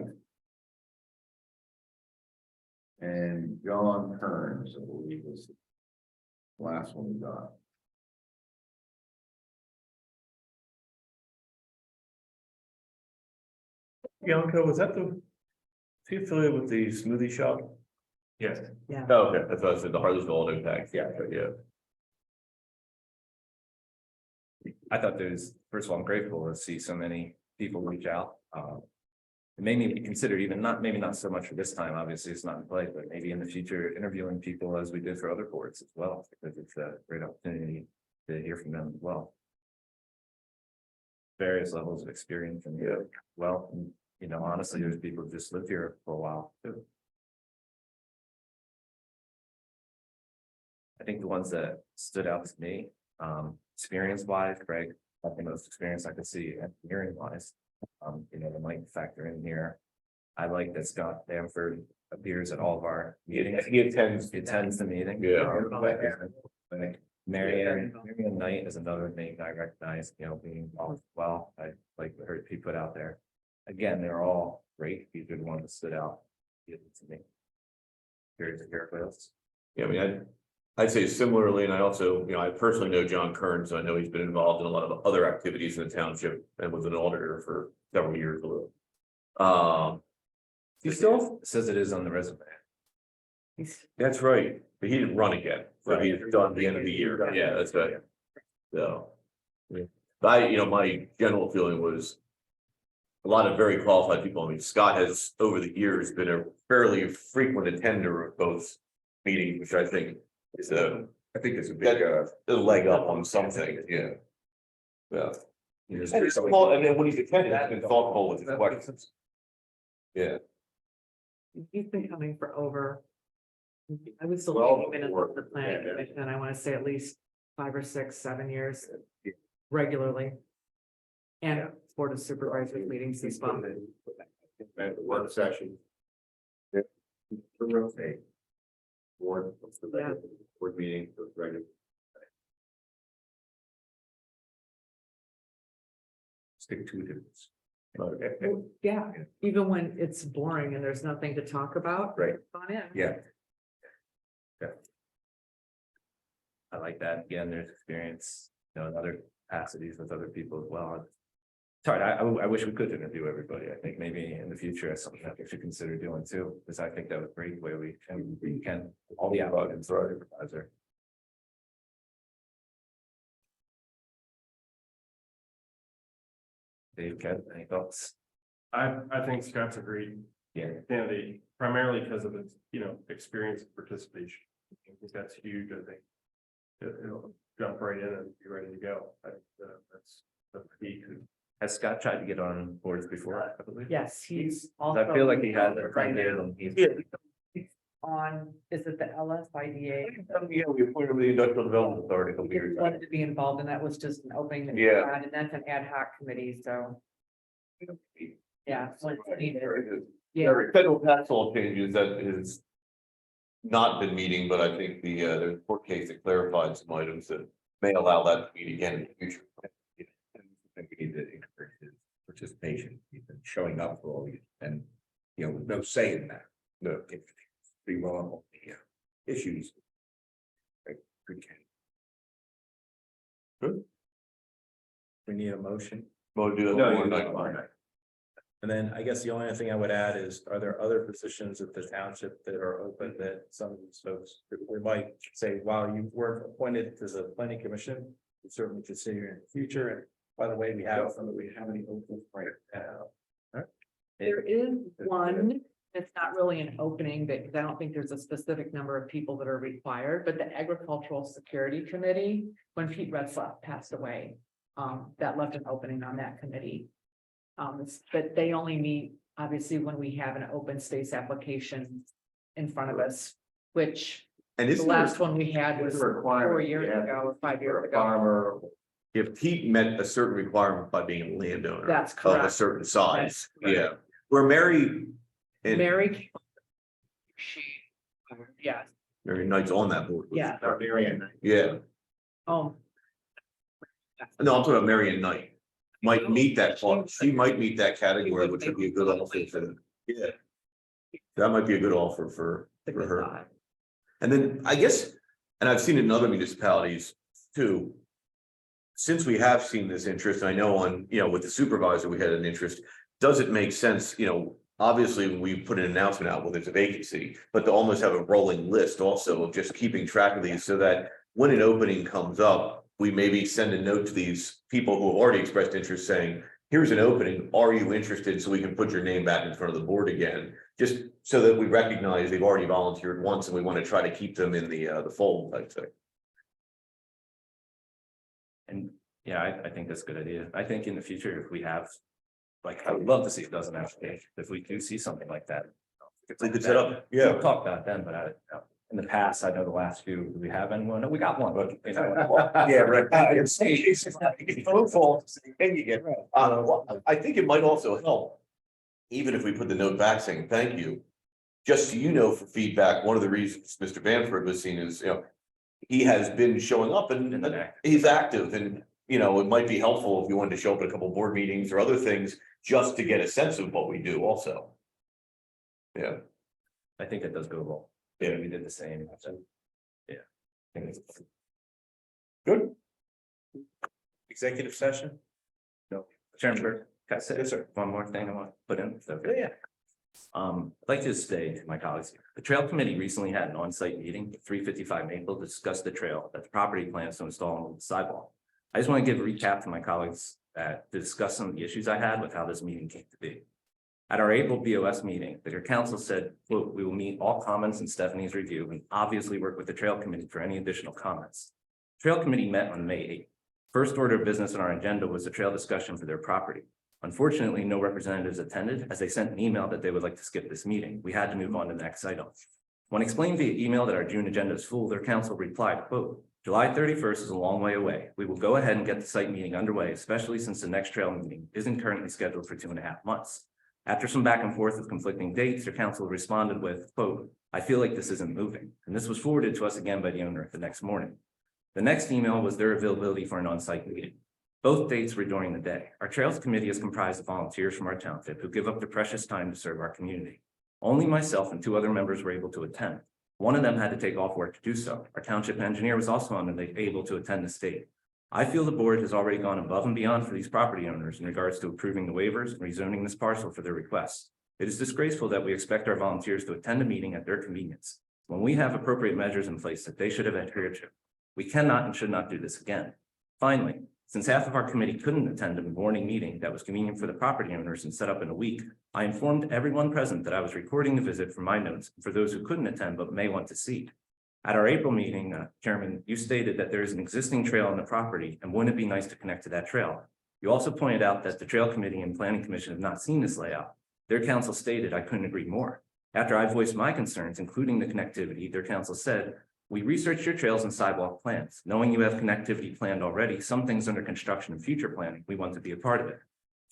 And John Kearns, I believe was the last one we got. Bianco, was that is he affiliated with the smoothie shop? Yes. Yeah. Oh, okay, that's what I said, the Harleysville Auto Impact, yeah, yeah. I thought there's, first of all, I'm grateful to see so many people reach out. It made me consider even not, maybe not so much for this time, obviously it's not in play, but maybe in the future interviewing people as we did for other boards as well, because it's a great opportunity to hear from them as well. Various levels of experience and, well, you know, honestly, there's people who just lived here for a while too. I think the ones that stood out to me, experience wise, Greg, I think most experience I could see engineering wise. You know, the might factor in here. I like that Scott Bamford appears at all of our meetings. He attends. He attends the meeting. Yeah. Marianne Knight is another name I recognize, you know, being involved as well. I like the her he put out there. Again, they're all great. These are the ones that stood out. To me. Curious to hear what else. Yeah, I mean, I'd say similarly, and I also, you know, I personally know John Kearns, so I know he's been involved in a lot of other activities in the township and was an auditor for several years. He still, It says it is on the resume. that's right, but he didn't run again, so he's done the end of the year, yeah, that's right. So. Yeah. But you know, my general feeling was. A lot of very qualified people, I mean, Scott has over the years been a fairly frequent attender of both meetings, which I think is a big, a leg up on something, yeah. Yeah. Well, and then when he's attended, he's been thoughtful with his questions. Yeah. He's been coming for over. I was still Well, meeting him in the planning commission, and I want to say at least 5 or 6, 7 years regularly. And Board of Supervisors meetings as well. At the work session. Board, what's the regular board meeting, the regular. Stick to it. Well, yeah, even when it's boring and there's nothing to talk about. Right. On it. Yeah. I like that. Again, there's experience, in other capacities with other people as well. Sorry, I wish we could interview everybody. I think maybe in the future, that's something that we should consider doing too, because I think that was great way we can all the applicants for our supervisor. Dave, Ken, any thoughts? I think Scott's agreed. Yeah. Candidate, primarily because of its, experience and participation. I think that's huge. I think it'll jump right in and be ready to go. I think that's the key. Has Scott tried to get on boards before, I believe? Yes, he's also. I feel like he has it right right now. there. And he's On, is it the LSIDA? Yeah, we appointed him to the Industrial Development Authority a couple He years ago. wanted to be involved and that was just an opening that we Yeah. had, and that's an ad hoc committee, so. Yeah. when it's needed. Yeah, There are federal tax law changes that has not been meeting, but I think there's a court case that clarified some items that may allow that to meet again in the future. I think we need to encourage his participation, he's been showing up for all these, and, with no say in that. No, it's pretty well on the issues. Right, good candidate. We need a motion. We'll do that No, one you're night. fine. And then I guess the only other thing I would add is, are there other positions at the township that are open that some of these folks, we might say, wow, you weren't appointed to the planning commission. We certainly consider in the future, and by the way, we have some that we have any open right now. there is one, it's not really an opening, because I don't think there's a specific number of people that are required, but the Agricultural Security Committee, when Pete Retzlaff passed away, that left an opening on that committee. But they only meet, obviously, when we have an open space application in front of us, which And the this last one we had was 4 years ago or 5 years ago. farmer. If Pete met a certain requirement by being a landowner. That's Of a correct. certain size, That's yeah. Where Mary. And Mary. She, yeah, Mary Knight's on that board. yeah, Yeah, oh, no, I'm talking about Marion Knight. Might meet that, she might meet that category, which would be a good offer for them, yeah. That might be a good offer for the good her. thought. And then I guess, and I've seen it in other municipalities too. Since we have seen this interest, and I know on, with the supervisor, we had an interest, does it make sense, obviously, when we put an announcement out, well, there's a vacancy, but to almost have a rolling list also of just keeping track of these so that when an opening comes up, we maybe send a note to these people who have already expressed interest saying, here's an opening, are you interested? So we can put your name back in front of the board again, just so that we recognize they've already volunteered once and we want to try to keep them in the fold, I'd say. And yeah, I think that's a good idea. I think in the future, if we have, like, I would love to see a dozen applications, if we do see something like that. We could set up, yeah. We'll talk about them, but in the past, I know the last few, do we have anyone? No, we got one, but. Yeah, right. I think it might also help. Even if we put the note back saying thank you. Just so for feedback, one of the reasons Mr. Bamford was seen is, he has been showing up and he's active and, it might be helpful if you wanted to show up at a couple board meetings or other things just to get a sense of what we do also. Yeah. I think that does go well. Yeah, we did the same. Yeah. I think it's- Good. Executive session? Chairman Burke, can I say one more thing I want to put in? Yeah. I'd like to say to my colleagues, here, the trail committee recently had an on-site meeting at 355 Maple to discuss the trail that the property plans to install on the sidewalk. I just want to give a recap to my colleagues to discuss some of the issues I had with how this meeting came to be. At our April BOS meeting, the council said, quote, "We will meet all comments in Stephanie's review and obviously work with the trail committee for any additional comments." Trail committee met on May 8th. First order of business on our agenda was the trail discussion for their property. Unfortunately, no representatives attended as they sent an email that they would like to skip this meeting. We had to move on to the next item. When explained via email that our June agenda is full, their council replied, quote, "July 31st is a long way away. We will go ahead and get the site meeting underway, especially since the next trail meeting isn't currently scheduled for 2.5 months. After some back and forth of conflicting dates, their council responded with, quote, "I feel like this isn't moving." And this was forwarded to us again by the owner the next morning. The next email was their availability for an on-site meeting. Both dates were during the day. Our Trails Committee is comprised of volunteers from our township who give up their precious time to serve our community. Only myself and 2 other members were able to attend. One of them had to take off work to do so. Our township engineer was also unable to attend the state. I feel the board has already gone above and beyond for these property owners in regards to approving the waivers and rezoning this parcel for their requests. It is disgraceful that we expect our volunteers to attend a meeting at their convenience when we have appropriate measures in place that they should have adhered to. We cannot and should not do this again. Finally, since half of our committee couldn't attend a morning meeting that was convenient for the property owners and set up in a week, I informed everyone present that I was recording the visit for my notes for those who couldn't attend but may want to see. At our April meeting, Chairman, you stated that there is an existing trail on the property and wouldn't it be nice to connect to that trail? You also pointed out that the Trail Committee and Planning Commission have not seen this layout. Their council stated I couldn't agree more. After I voiced my concerns, including the connectivity, their council said, "We researched your trails and sidewalk plans. Knowing you have connectivity planned already, some things under construction and future planning, we want to be a part of it."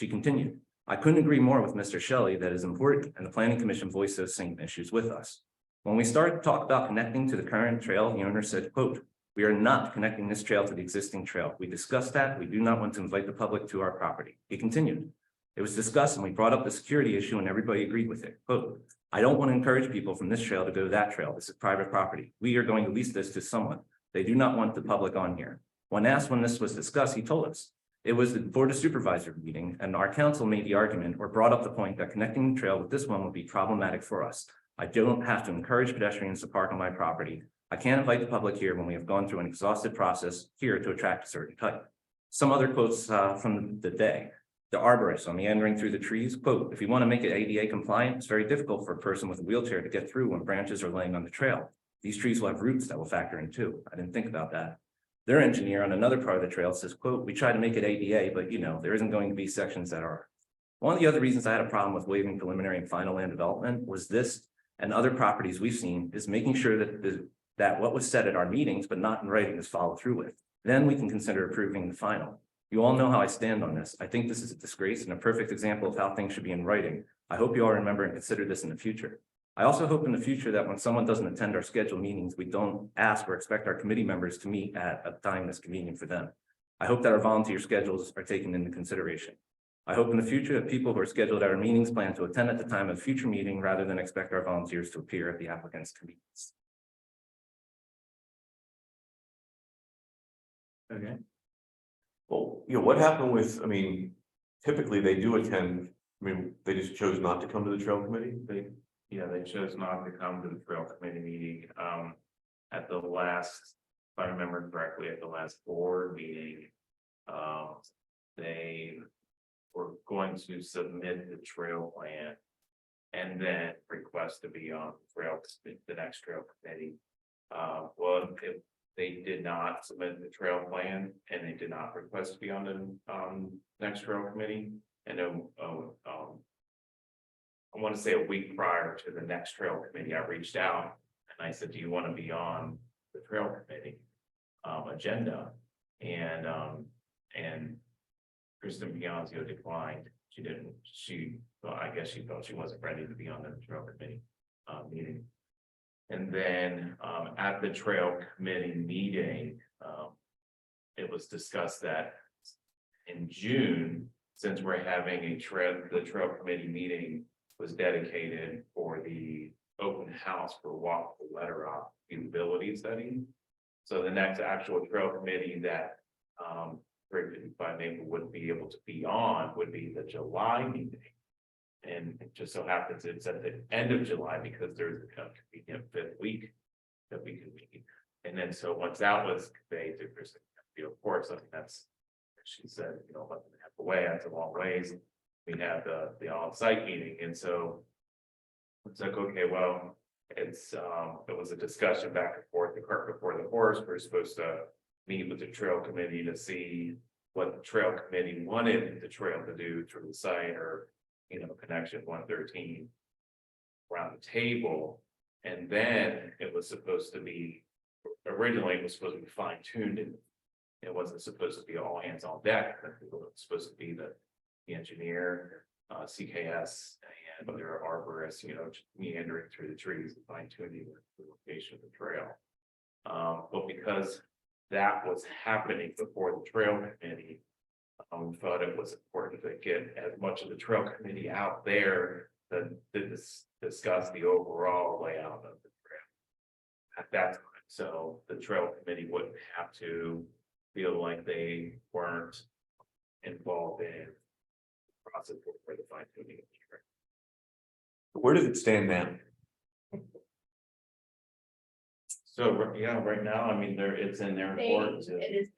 She continued, "I couldn't agree more with Mr. Shelley that is important, and the Planning Commission voiced those same issues with us. When we started to talk about connecting to the current trail, the owner said, quote, "We are not connecting this trail to the existing trail. We discussed that. We do not want to invite the public to our property." He continued, "It was discussed and we brought up the security issue and everybody agreed with it. Quote, I don't want to encourage people from this trail to go to that trail. This is private property. We are going to lease this to someone. They do not want the public on here." When asked when this was discussed, he told us it was the Board of Supervisor meeting and our council made the argument or brought up the point that connecting the trail with this one would be problematic for us. I don't have to encourage pedestrians to park on my property. I can't invite the public here when we have gone through an exhaustive process here to attract a certain type. Some other quotes from the day. The arborist on meandering through the trees, quote, "If you want to make it ADA compliant, it's very difficult for a person with a wheelchair to get through when branches are laying on the trail. These trees will have roots that will factor in too." I didn't think about that. Their engineer on another part of the trail says, quote, "We try to make it ADA, but there isn't going to be sections that are." One of the other reasons I had a problem with waiving preliminary and final land development was this and other properties we've seen is making sure that what was said at our meetings, but not in writing, is followed through with. Then we can consider approving the final. You all know how I stand on this. I think this is a disgrace and a perfect example of how things should be in writing. I hope you all remember and consider this in the future. I also hope in the future that when someone doesn't attend our scheduled meetings, we don't ask or expect our committee members to meet at a time that's convenient for them. I hope that our volunteer schedules are taken into consideration. I hope in the future that people who are scheduled at our meetings plan to attend at the time of a future meeting rather than expect our volunteers to appear at the applicant's convenience. Okay. Well, what happened with, typically they do attend, they just chose not to come to the trail committee? They chose not to come to the Trail Committee meeting, at the last, if I remember correctly, at the last board meeting. They were going to submit the trail plan. And then request to be on the next trail committee. They did not submit the trail plan and they did not request to be on the next trail committee. And I want to say a week prior to the next trail committee, I reached out and I said, "Do you want to be on the trail committee agenda?" And Kristen Pianzio declined. I guess she felt she wasn't ready to be on the trail committee meeting. And then at the trail committee meeting, it was discussed that in June, since we're having the trail committee meeting was dedicated for the open house for walk the letter off feasibility study. So the next actual trail committee that by Maple would be able to be on would be the July meeting. And it just so happens it's at the end of July because there's a convenient fifth week that we can meet. And then so once that was conveyed to Kristen, of course, that's, she said, let them have the way, that's a long ways. We have the on-site meeting. And so it's like, okay, well, it was a discussion back and forth, the cart before the horse. We're supposed to meet with the trail committee to see what the trail committee wanted the trail to do through the site or connection 113 around the table. And then it was supposed to be, originally it was supposed to be fine-tuned and it wasn't supposed to be all hands on deck. It was supposed to be the engineer, CKS and other arborists, just meandering through the trees and fine tuning the location of the trail. But because that was happening before the trail committee, we thought it was important to get as much of the trail committee out there to discuss the overall layout of the trail at that time. So the trail committee wouldn't have to feel like they weren't involved in the process for the fine tuning of the trail. Where does it stand now? So, yeah, right now, I mean, it's in their court to. It is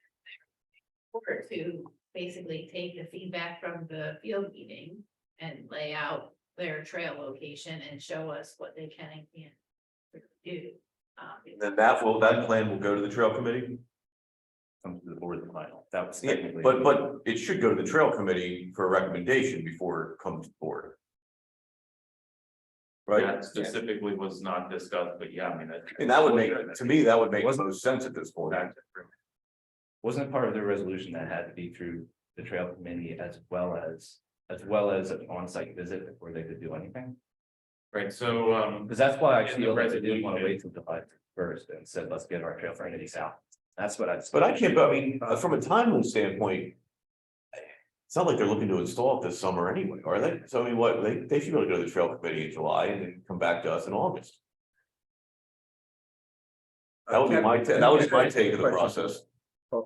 court to basically take the feedback from the field meeting and lay out their trail location and show us what they can and can't do. Then that plan will go to the trail committee? Come to the board the final. That was Yeah, technically. but it should go to the trail committee for a recommendation before it comes to the board. Right? That specifically was not discussed, but yeah, I mean. And that would make, to me, that would make most sense at this point. Wasn't it part of the resolution that had to be through the trail committee as well as an on-site visit before they could do anything? Right, so, Because that's why I In the feel that they didn't want to resolution. wait till July first and said, let's get our trail committees out. That's what I. But I can't, I mean, from a timeline standpoint. It's not like they're looking to install it this summer anyway, are they? So I mean, what, they should really go to the trail committee in July and then come back to us in August. That would be my take of the process.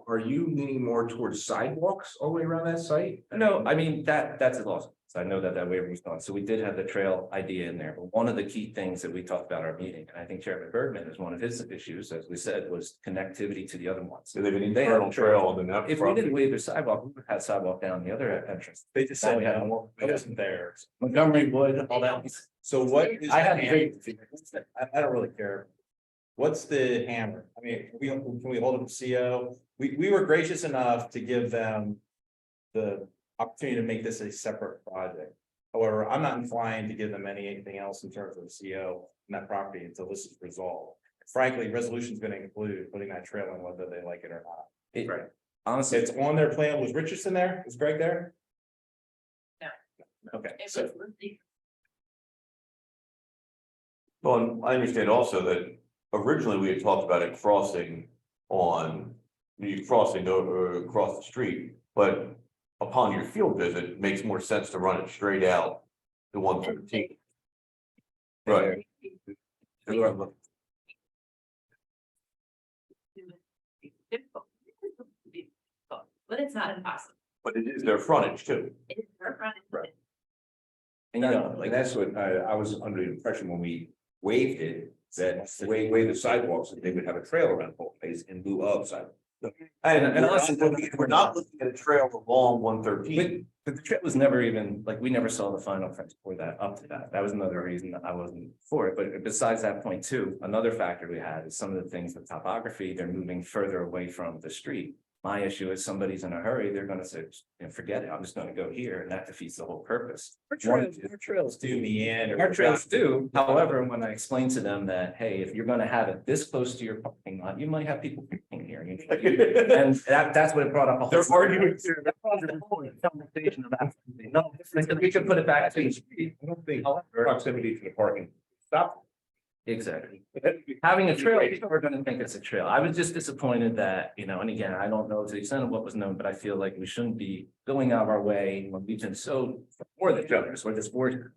Are you leaning more towards sidewalks all the way around that site? No, I mean, that's a loss. So I know that waiver was gone. So we did have the trail idea in there, but one of the key things that we talked about at our meeting, and I think Chairman Bergman is one of his issues, as we said, was connectivity to the other ones. So they have an They have internal a trail. trail on the net. If we didn't waive the sidewalk, we would have sidewalk down the other entrance. They just Now said, we have no, more. I wasn't there. Montgomery Wood, all that. So what is? I had the hammer? I don't really care. What's the hammer? I mean, can we hold up the CO? We were gracious enough to give them the opportunity to make this a separate project. However, I'm not inclined to give them anything else in terms of the CO in that property until this is resolved. Frankly, resolution is going to include putting that trail in whether they like it or not. Right. Honestly, It's on their plan. Was Richardson there? Was Greg there? No. Okay, It so was Well, I understand also that originally we had talked about it crossing on, crossing over across the street, but upon your field visit, it makes more sense to run it straight out to 113. Right. difficult. But it's not impossible. But it is their frontage too. It is our frontage. Right. and you know, Like, that's what I was under the impression when we waived it, that waive the sidewalks, that they would have a trail around the whole place in lieu of sidewalks. And honestly, we're not looking at a trail along 113. But the trail was never even, like, we never saw the final fence for that up to that. That was another reason that I wasn't for it. But besides that point too, another factor we had is some of the things with topography, they're moving further away from the street. My issue is somebody's in a hurry, they're gonna say, forget it, I'm just gonna go here, and that defeats the whole purpose. our trails do meander. Our trails do, however, when I explain to them that, hey, if you're gonna have it this close to your parking lot, you might have people parking here. And that's what it brought up. They're arguing. Conversation about, no, we could put it back to the street. I don't think However, proximity to the parking. Stop. exactly. Having a trail, people are gonna think it's a trail. I was just disappointed that, and again, I don't know to the extent of what was known, but I feel like we shouldn't be going out of our way when we've been so for the trailers or this board.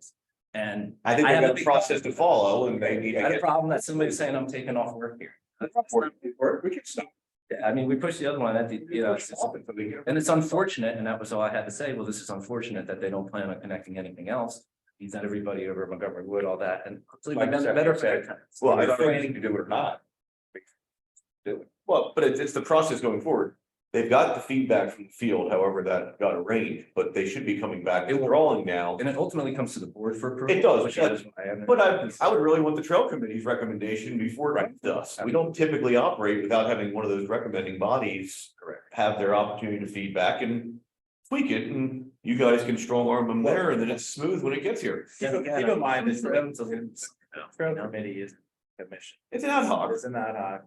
And I think I they've have got a a process to follow and they need I to had a get. problem that somebody's saying I'm taking off work here. We can stop. Yeah, I mean, we pushed the other one, and it's unfortunate, and that was all I had to say. Well, this is unfortunate that they don't plan on connecting anything else. He's not everybody over at Montgomery Wood, all that, and hopefully we've been better for their tenants. Well, I Are think- planning to do it or not? Well, but it's the process going forward. They've got the feedback from the field, however that got arranged, but they should be coming back and drawing now. And it ultimately comes to the board for approval. It does, which yeah. is why I'm- But I would really want the trail committee's recommendation before it comes to us. We don't typically operate without having one of those recommending bodies. Correct. Have their opportunity to feedback and tweak it, and you guys can strong arm them there, and then it's smooth when it gets here. Keep in mind, this trail committee is a commission. It's an ad hoc. It's an ad hoc.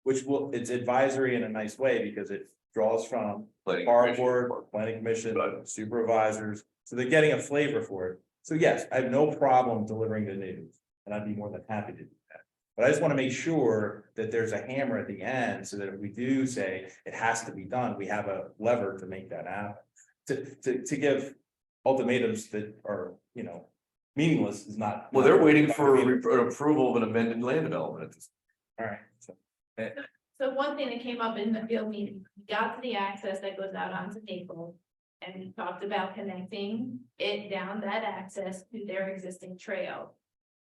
Which it's advisory in a nice way because it draws from Planning our commission. board, planning commission, supervisors, So they're getting a flavor for it. So yes, I have no problem delivering the news, and I'd be more than happy to do that. But I just want to make sure that there's a hammer at the end, so that if we do say it has to be done, we have a lever to make that happen. To give ultimatums that are, meaningless is not. Well, they're waiting for an approval of an amended land development. All right, so. So one thing that came up in the field meeting, we got to the access that goes out onto Maple. And we talked about connecting it down that access to their existing trail.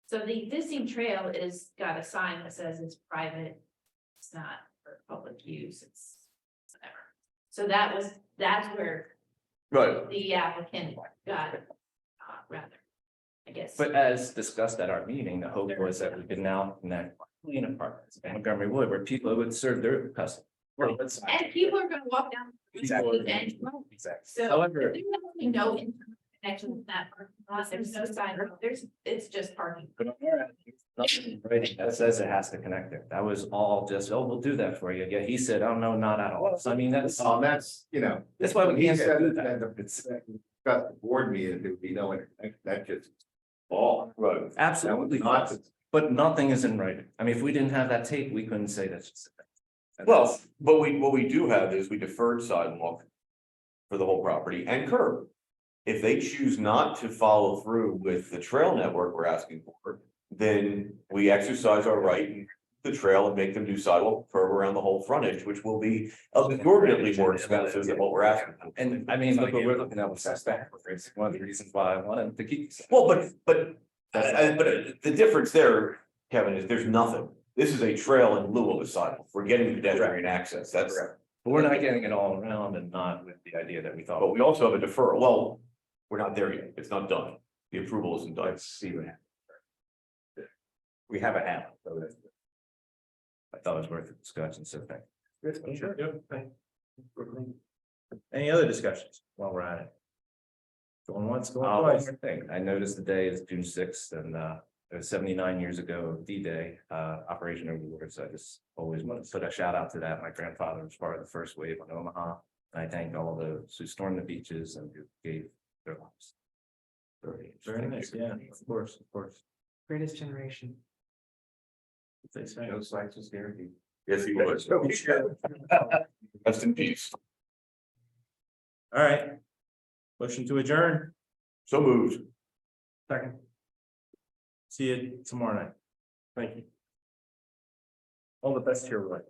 So the existing trail is got a sign that says it's private. It's not for public use, it's whatever. So that's where Right. the applicant got, rather, I guess. But as discussed at our meeting, the hope was that we could now connect clean apartments in Montgomery Wood where people would serve their customers. And people are gonna walk down. the street and- Exactly. So However- there's actually no internet connection with that parking lot, there's no sign, it's just parking. But on our end, there's nothing in writing that says it has to connect there. That was all just, oh, we'll do that for you. Yeah, he said, oh, no, not at all. So I mean, that's That's, that's why we he can't said do that that. the discuss the board meeting, there would be no interconnection, that just all. Right. Absolutely. Not. But nothing is in writing. I mean, if we didn't have that tape, we couldn't say that's just. Well, but what we do have is we deferred sidewalk for the whole property and curb. If they choose not to follow through with the trail network we're asking for, then we exercise our right in the trail and make them do sidewalk curb around the whole frontage, which will be exorbitantly more expensive than what we're asking for. And I mean, look what we're looking at with setback. It's one of the reasons why I wanted to keep. Well, but the difference there, Kevin, is there's nothing. This is a trail in lieu of a sidewalk. We're getting pedestrian access. That's. But we're not getting it all around and not with the idea that we thought. But we also have a deferral. Well, we're not there yet. It's not done. The approval isn't done. Let's see what happens. We have a habit, so that's. I thought it was worth the discussion, so thank you. Sure. Yep, thank you. Any other discussions while we're at it? Going once, going One twice. more thing, I noticed the day is June 6th and it was 79 years ago, D-Day, Operation Overlord. So I just always want to put a shout out to that. My grandfather was part of the first wave on Omaha. And I thank all those who stormed the beaches and who gave their lives. Very nice, yeah, of course, of course. Greatest generation. They say. No sites is guaranteed. Yes, he was. Rest in peace. All right. Motion to adjourn. So moved. Second, See you tomorrow night. thank you. All the best here, right?